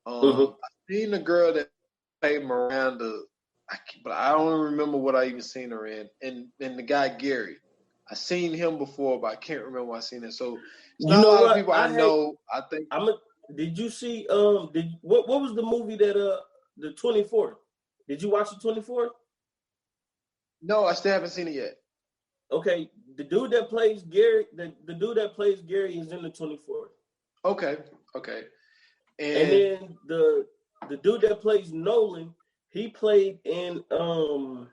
I've seen the girl that played Miranda, but I don't remember what I even seen her in. And the guy Gary, I seen him before, but I can't remember what I seen it. So you know, a lot of people I know. I think. Did you see? What was the movie that the 24th? Did you watch the 24th? No, I still haven't seen it yet. Okay, the dude that plays Gary, the dude that plays Gary is in the 24th. Okay. And then the dude that plays Nolan, he played in oh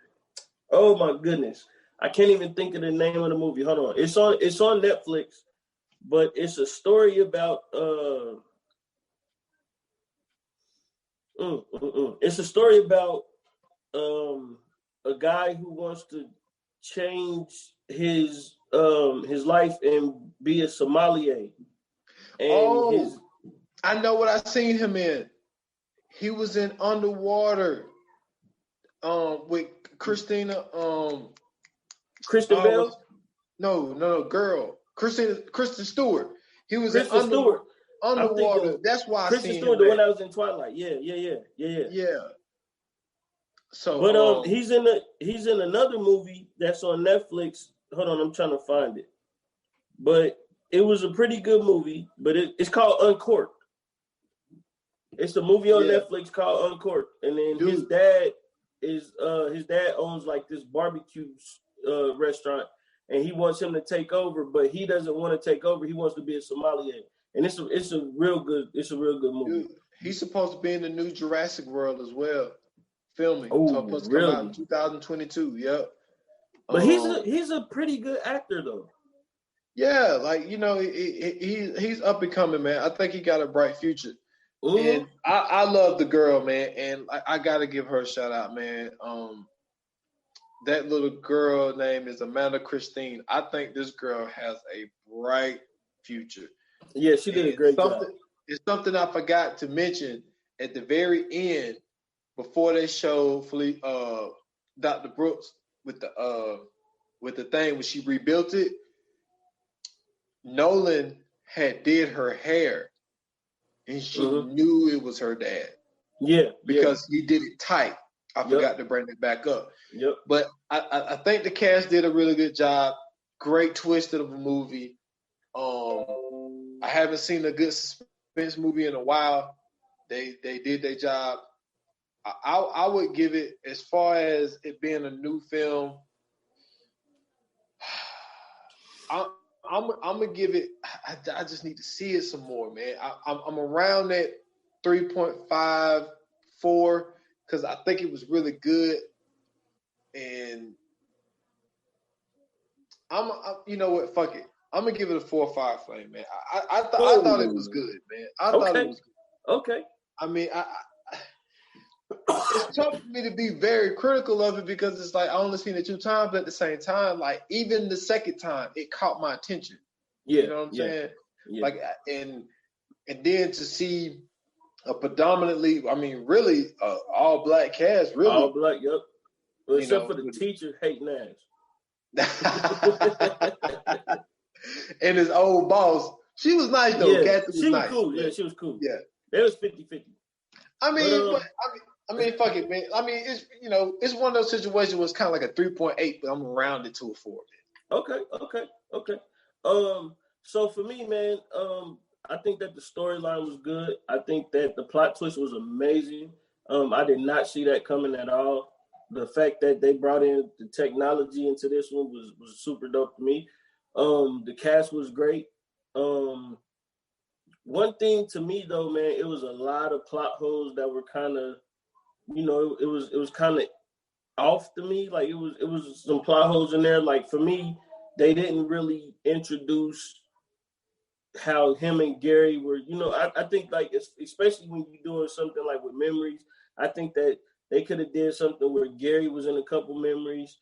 my goodness, I can't even think of the name of the movie. Hold on, it's on Netflix, but it's a story about it's a story about a guy who wants to change his life and be a sommelier. And I know what I seen him in. He was in Underwater with Christina Kristen Bell? No, girl. Kristen Stewart. He was Kristen in Stewart. Underwater. That's why Kristen I seen Stewart, him. the one that was in Twilight. Yeah. So, but he's in another movie that's on Netflix. Hold on, I'm trying to find it. But it was a pretty good movie. But it's called Uncorked. It's a movie on Netflix called Uncorked, and then his dad owns like this barbecue restaurant, and he wants him to take over, but he doesn't want to take over. He wants to be a sommelier, and it's a real good movie. Dude, he's supposed to be in the new Jurassic World as well, filming. Oh, supposed to come out in 2022. Yep. But he's a pretty good actor though. Yeah, like he's up and coming, man. I think he got a bright future. Mm-hmm. And I love the girl, man, and I gotta give her a shout out, man. That little girl name is Amanda Christine. I think this girl has a bright future. Yeah, she did a great job. It's something I forgot to mention at the very end, before they showed Dr. Brooks with the thing when she rebuilt it. Nolan had did her hair. And she knew it was her dad. Yeah. Because he did it tight. I forgot to bring it back up. Yep. But I think the cast did a really good job. Great twist of a movie. I haven't seen a good suspense movie in a while. They did their job. I would give it, as far as it being a new film, I'm gonna give it. I just need to see it some more, man. I'm around that 3.5, 4, because I think it was really good, and you know what? Fuck it. I'm gonna give it a 4 or 5 flame, man. I thought it was good, man. I thought it was good. Okay. I mean, it's tough for me to be very critical of it because it's like I only seen it 2 times, but at the same time, like even the second time, it caught my attention. Yeah, you know what I'm saying? Yeah. Like, and then to see a predominantly, I mean, really, all black cast, really, all black, yep. Well, except for the teacher hating ass. And his old boss, she was nice though. Yeah, Kathy was nice. Cool. Yeah, she was cool. Yeah, it was 50-50. I mean, fuck it, man. I mean, it's it's one of those situations where it's kind of like a 3.8, but I'm around it to a 4. Man. Okay. So for me, man, I think that the storyline was good. I think that the plot twist was amazing. I did not see that coming at all. The fact that they brought in the technology into this one was super dope to me. The cast was great. One thing to me though, man, it was a lot of plot holes that were kind of, it was kind of off to me. Like it was some plot holes in there. Like for me, they didn't really introduce how him and Gary were. I think like especially when you're doing something like with memories, I think that they could have did something where Gary was in a couple memories.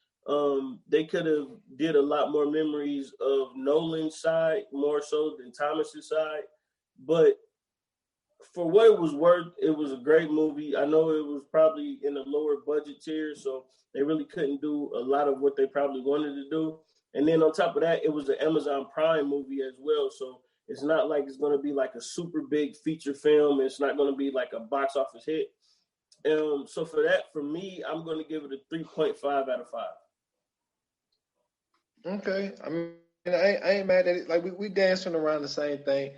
They could have did a lot more memories of Nolan's side more so than Thomas's side. But for what it was worth, it was a great movie. I know it was probably in a lower budget tier, so they really couldn't do a lot of what they probably wanted to do. And then on top of that, it was an Amazon Prime movie as well. So it's not like it's going to be like a super big feature film. It's not going to be like a box office hit. So for me, I'm going to give it a 3.5 out of 5. Okay. I mean, I ain't mad at it. Like we dancing around the same thing.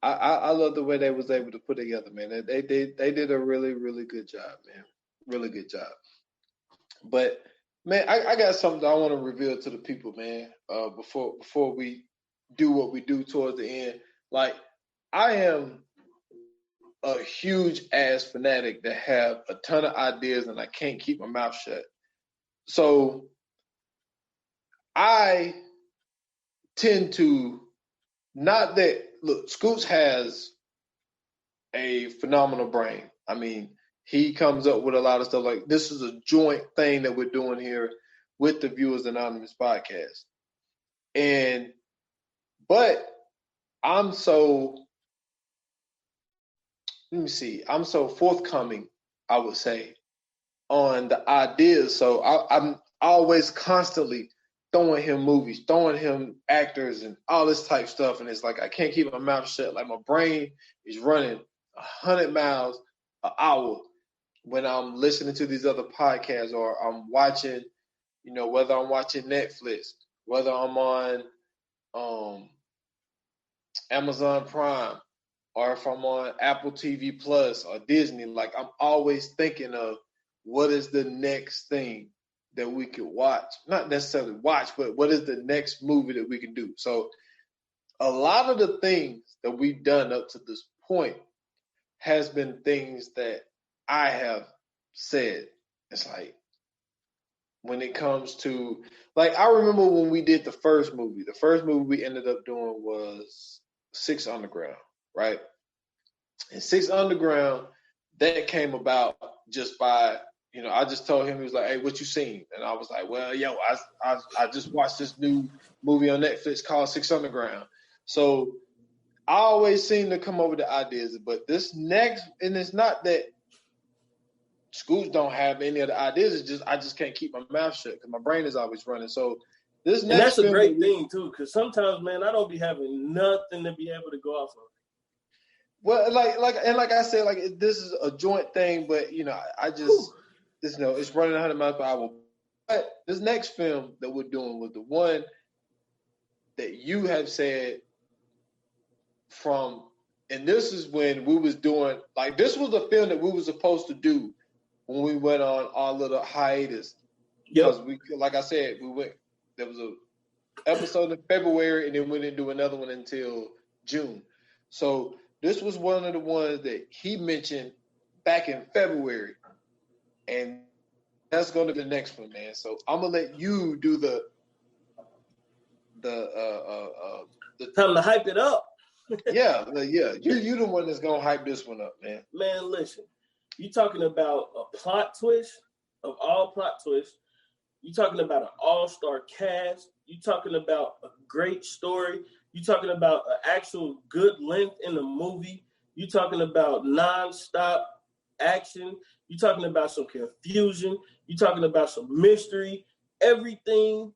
I love the way they was able to put together, man. They did a really, really good job, man. Really good job. But man, I got something I want to reveal to the people, man. Before we do what we do towards the end. Like, I am a huge ass fanatic that have a ton of ideas and I can't keep my mouth shut. So I tend to, not that, look, Scoots has a phenomenal brain. I mean, he comes up with a lot of stuff. Like, this is a joint thing that we're doing here with the Viewers Anonymous podcast. But I'm so forthcoming, I would say, on the ideas. So I'm always constantly throwing him movies, throwing him actors and all this type stuff. And it's like, I can't keep my mouth shut. Like, my brain is running 100 miles an hour when I'm listening to these other podcasts, or I'm watching, whether I'm watching Netflix, whether I'm on Amazon Prime, or if I'm on Apple TV Plus or Disney. Like, I'm always thinking of what is the next thing that we could watch. Not necessarily watch, but what is the next movie that we can do? So a lot of the things that we've done up to this point has been things that I have said. It's like, when it comes to, like, I remember when we did the first movie we ended up doing was Six Underground, right? And Six Underground, that came about just by, I just told him, he was like, hey, what you seen? And I was like, well, yo, I just watched this new movie on Netflix called Six Underground. So I always seem to come up with the ideas, but this next, and it's not that Scoots don't have any of the ideas. It's just I just can't keep my mouth shut because my brain is always running. So this next, and that's a great thing too, because sometimes, man, I don't be having nothing to be able to go off of. Well, like I said, like, this is a joint thing, but I just it's running 100 miles per hour. But this next film that we're doing was the one that you have said from, and this is when we was doing, like, this was the film that we were supposed to do when we went on our little hiatus. Because we, like I said, there was a episode in February, and then we didn't do another one until June. So this was one of the ones that he mentioned back in February, and that's going to be the next one, man. So I'm gonna let you do the time to hype it up. yeah. You the one that's gonna hype this one up, man. Man, listen. You talking about a plot twist of all plot twists. You talking about an all-star cast. You talking about a great story. You talking about an actual good length in the movie. You talking about non-stop action. You talking about some confusion. You talking about some mystery. Everything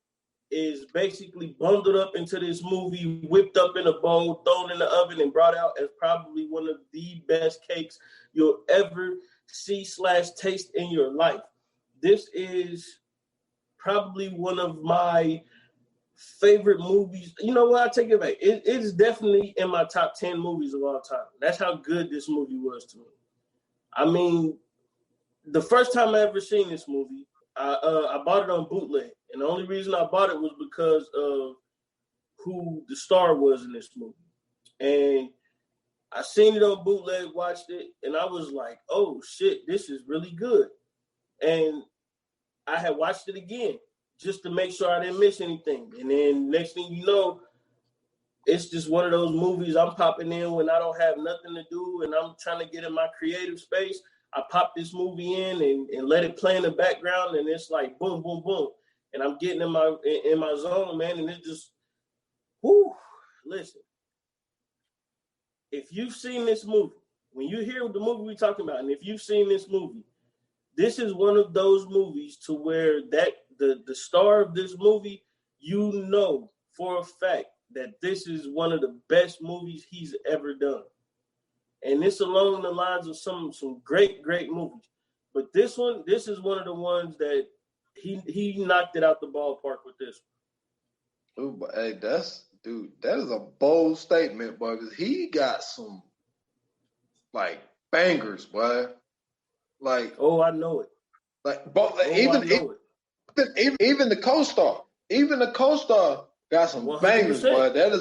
is basically bundled up into this movie, whipped up in a bowl, thrown in the oven, and brought out as probably one of the best cakes you'll ever see/taste in your life. This is probably one of my favorite movies. You know what? I take it back. It is definitely in my top 10 movies of all time. That's how good this movie was to me. I mean, the first time I ever seen this movie, I bought it on bootleg. And the only reason I bought it was because of who the star was in this movie. And I seen it on bootleg, watched it, and I was like, oh, shit, this is really good. And I had watched it again just to make sure I didn't miss anything. And then next thing you know, it's just one of those movies I'm popping in when I don't have nothing to do and I'm trying to get in my creative space. I pop this movie in and let it play in the background, and it's like boom, boom, boom. And I'm getting in my zone, man, and it's just, whoo, listen. If you've seen this movie, when you hear the movie we're talking about, and if you've seen this movie, this is one of those movies to where that the star of this movie, you know for a fact that this is one of the best movies he's ever done. And it's along the lines of some great, great movies. But this is one of the ones that he knocked it out the ballpark with this one. Ooh, but hey, that is a bold statement, boy, because he got some, like, bangers, boy. Like, oh, I know it. Like, even the co-star, got some 100%. Bangers, boy. That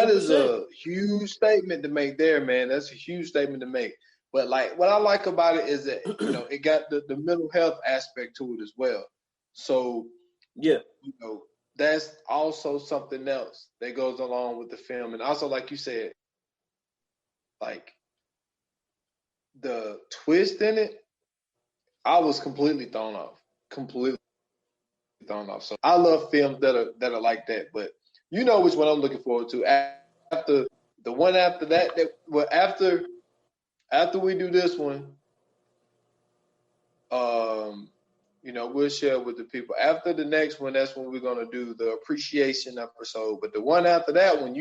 is a huge statement to make there, man. That's a huge statement to make. But, like, what I like about it is that, it got the mental health aspect to it as well. So, yeah, that's also something else that goes along with the film. And also, like you said, like, the twist in it, I was completely thrown off. So I love films that are like that. But you know which one I'm looking forward to. After the one after that, after we do this one, we'll share with the people. After the next one, that's when we're gonna do the appreciation episode. But the one after that one,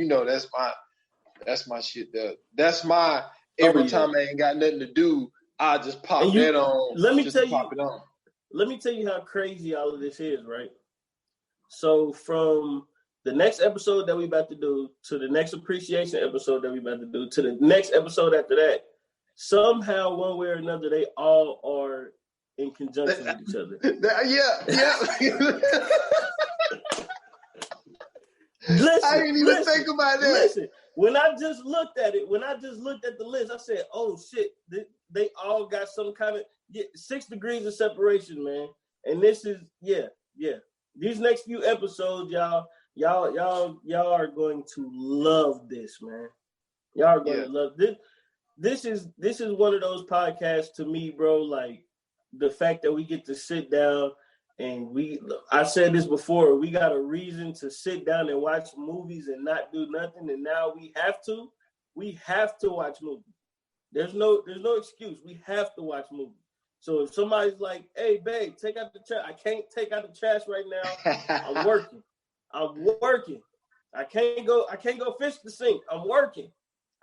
that's my shit. That's my every time I ain't got nothing to do, I just pop that on. Let me tell you how crazy all of this is, right? So from the next episode that we about to do to the next appreciation episode that we about to do to the next episode after that, somehow, one way or another, they all are in conjunction with each other. Yeah. Listen, I didn't even think about that. Listen, when I just looked at the list, I said, "Oh shit, they all got some kind of 6 degrees of separation, man." And this is These next few episodes, y'all are going to love this, man. Y'all are going to love this. This is one of those podcasts to me, bro. Like the fact that we get to sit down and I said this before, we got a reason to sit down and watch movies and not do nothing. And now we have to watch movies. There's no excuse. We have to watch movies. So if somebody's like, "Hey, babe, take out the trash," I can't take out the trash right now. I'm working. I can't go fish the sink. I'm working.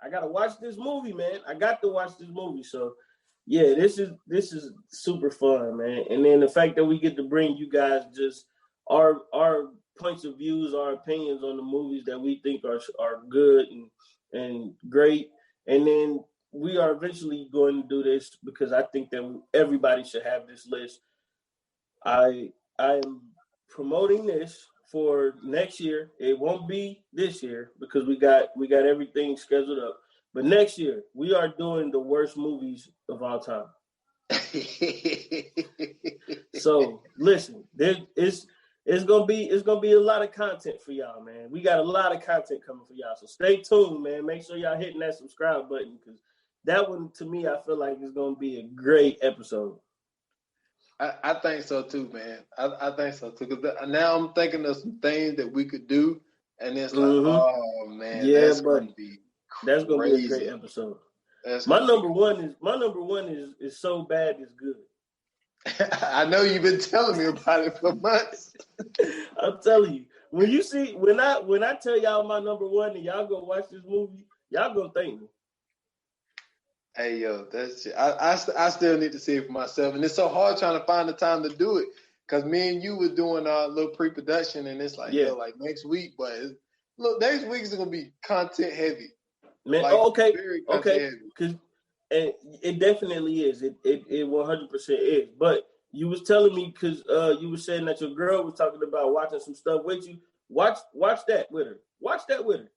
I gotta watch this movie, man. I got to watch this movie. So yeah, this is super fun, man. And then the fact that we get to bring you guys just our points of views, our opinions on the movies that we think are good and great. And then we are eventually going to do this because I think that everybody should have this list. I am promoting this for next year. It won't be this year because we got everything scheduled up. But next year we are doing the worst movies of all time. So listen, it's gonna be a lot of content for y'all, man. We got a lot of content coming for y'all. So stay tuned, man. Make sure y'all hitting that subscribe button because that one, to me, I feel like is going to be a great episode. I think so too, man. I think so too. Because now I'm thinking of some things that we could do, and it's like, oh man, that's going to be a great episode. My number one is so bad it's good. I know you've been telling me about it for months. I'm telling you, when I tell y'all my number one and y'all go watch this movie, y'all gonna thank me. Hey, yo, that's shit. I still need to see it for myself. And it's so hard trying to find the time to do it because me and you were doing a little pre-production and it's like, like next week. But next week is going to be content heavy. Man, like, okay. Because it definitely is. It 100% is. But you was telling me because you were saying that your girl was talking about watching some stuff with you. Watch that with her. Watch that with her.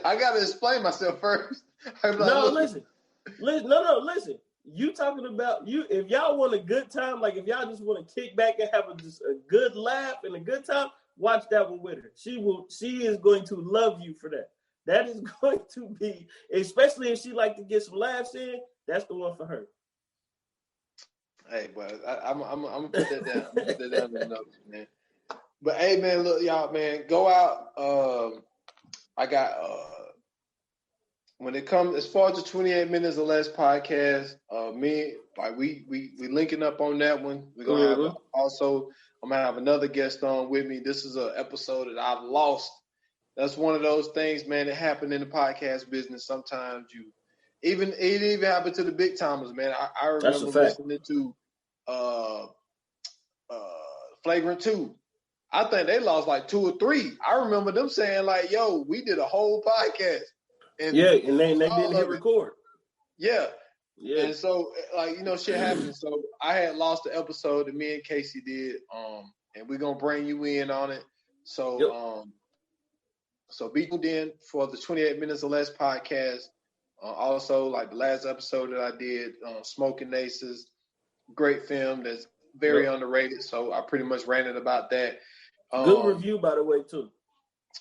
I got to explain myself first. Listen. You talking about you? If y'all want a good time, like if y'all just want to kick back and have just a good laugh and a good time, watch that one with her. She is going to love you for that. That is going to be, especially if she like to get some laughs in. That's the one for her. Hey, but I'm gonna put that down. I'm gonna put that down in the notes, man. But hey, man, look, y'all, man, go out. I got when it comes as far as the 28 minutes or less podcast, we linking up on that one. We're gonna have I'm gonna have another guest on with me. This is an episode that I've lost. That's one of those things, man, that happen in the podcast business. Sometimes it even happened to the big timers, man. I remember listening to Flagrant 2. I think they lost like 2 or 3. I remember them saying like, "Yo, we did a whole podcast." And they didn't hit record. Yeah. And so, like, shit happens. So I had lost the episode that me and Casey did, and we're gonna bring you in on it. So, so be tuned in for the 28 minutes or less podcast. Also, like the last episode that I did, Smoking Aces, great film that's very underrated. So I pretty much ranted about that. Good review, by the way, too.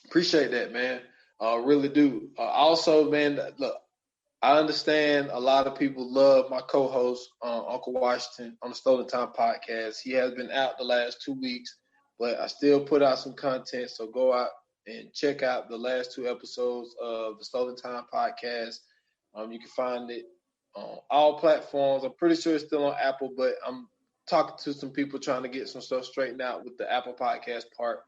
Appreciate that, man. Really do. Also, man, look, I understand a lot of people love my co-host, Uncle Washington, on the Stolen Time podcast. He has been out the last 2 weeks, but I still put out some content. So go out and check out the last 2 episodes of the Stolen Time podcast. You can find it on all platforms. I'm pretty sure it's still on Apple, but I'm talking to some people trying to get some stuff straightened out with the Apple podcast part.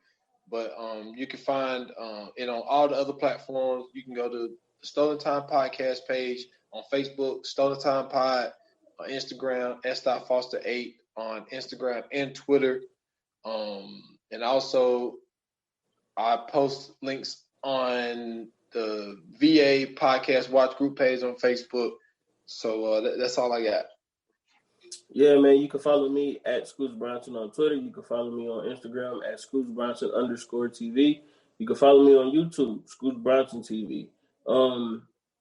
But you can find it on all the other platforms. You can go to the Stolen Time podcast page on Facebook, Stolen Time Pod, on Instagram, S.Foster8 on Instagram and Twitter. And also, I post links on the VA Podcast Watch Group page on Facebook. So that's all I got. Yeah, man, you can follow me at Scoots Bronson on Twitter. You can follow me on Instagram at ScootsBronson_TV. You can follow me on YouTube, Scoots Bronson TV.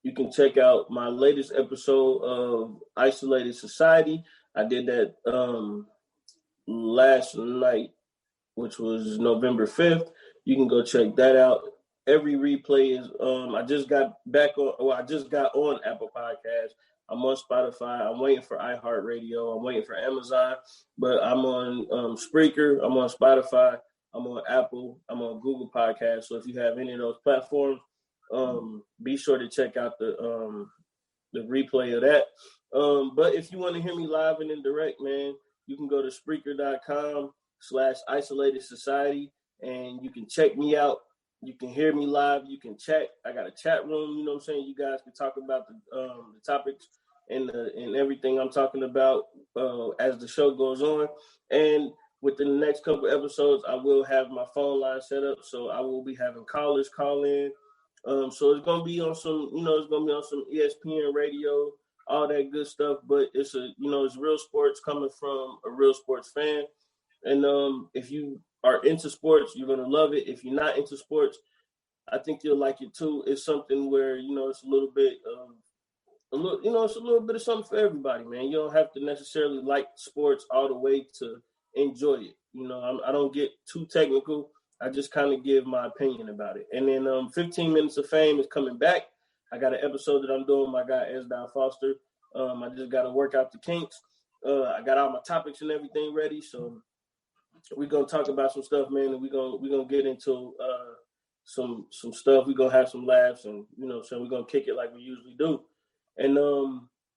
You can check out my latest episode of Isolated Society. I did that last night, which was November 5th. You can go check that out. Every replay is I just got on Apple Podcasts. I'm on Spotify. I'm waiting for iHeartRadio. I'm waiting for Amazon. But I'm on Spreaker. I'm on Spotify. I'm on Apple. I'm on Google Podcasts. So if you have any of those platforms, be sure to check out the replay of that. But if you want to hear me live and in direct, man, you can go to Spreaker.com/Isolated Society, and you can check me out. You can hear me live. You can chat. I got a chat room. You know what I'm saying? You guys can talk about the topics and everything I'm talking about as the show goes on. And within the next couple episodes, I will have my phone line set up, so I will be having callers call in. So it's gonna be on some, it's gonna be on some ESPN radio, all that good stuff. But it's it's real sports coming from a real sports fan. And if you are into sports, you're gonna love it. If you're not into sports, I think you'll like it too. It's something where it's a little bit it's a little bit of something for everybody, man. You don't have to necessarily like sports all the way to enjoy it. I don't get too technical. I just kind of give my opinion about it. And then 15 Minutes of Fame is coming back. I got an episode that I'm doing with my guy, S. Foster. I just got to work out the kinks. I got all my topics and everything ready. So we're going to talk about some stuff, man. And we're gonna get into some stuff. We're going to have some laughs and, so we're going to kick it like we usually do. And,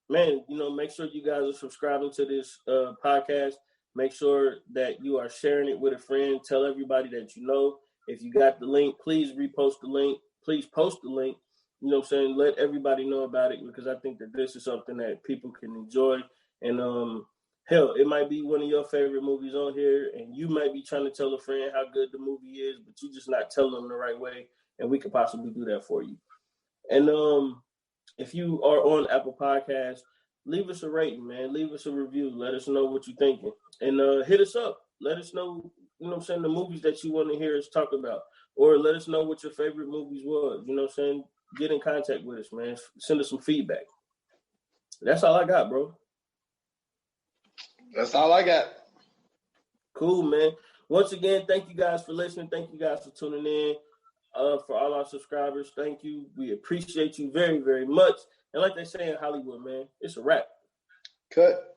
man, make sure you guys are subscribing to this podcast. Make sure that you are sharing it with a friend. Tell everybody that you know. If you got the link, please repost the link. Please post the link. You know what I'm saying? Let everybody know about it, because I think that this is something that people can enjoy. And hell, it might be one of your favorite movies on here, and you might be trying to tell a friend how good the movie is, but you're just not telling them the right way, and we could possibly do that for you. And if you are on Apple Podcasts, leave us a rating, man. Leave us a review. Let us know what you're thinking. And hit us up. Let us know, the movies that you want to hear us talk about. Or let us know what your favorite movies was. Get in contact with us, man. Send us some feedback. That's all I got, bro. That's all I got. Cool, man. Once again, thank you guys for listening. Thank you guys for tuning in. For all our subscribers, thank you. We appreciate you very, very much. And like they say in Hollywood, man, it's a wrap. Cut.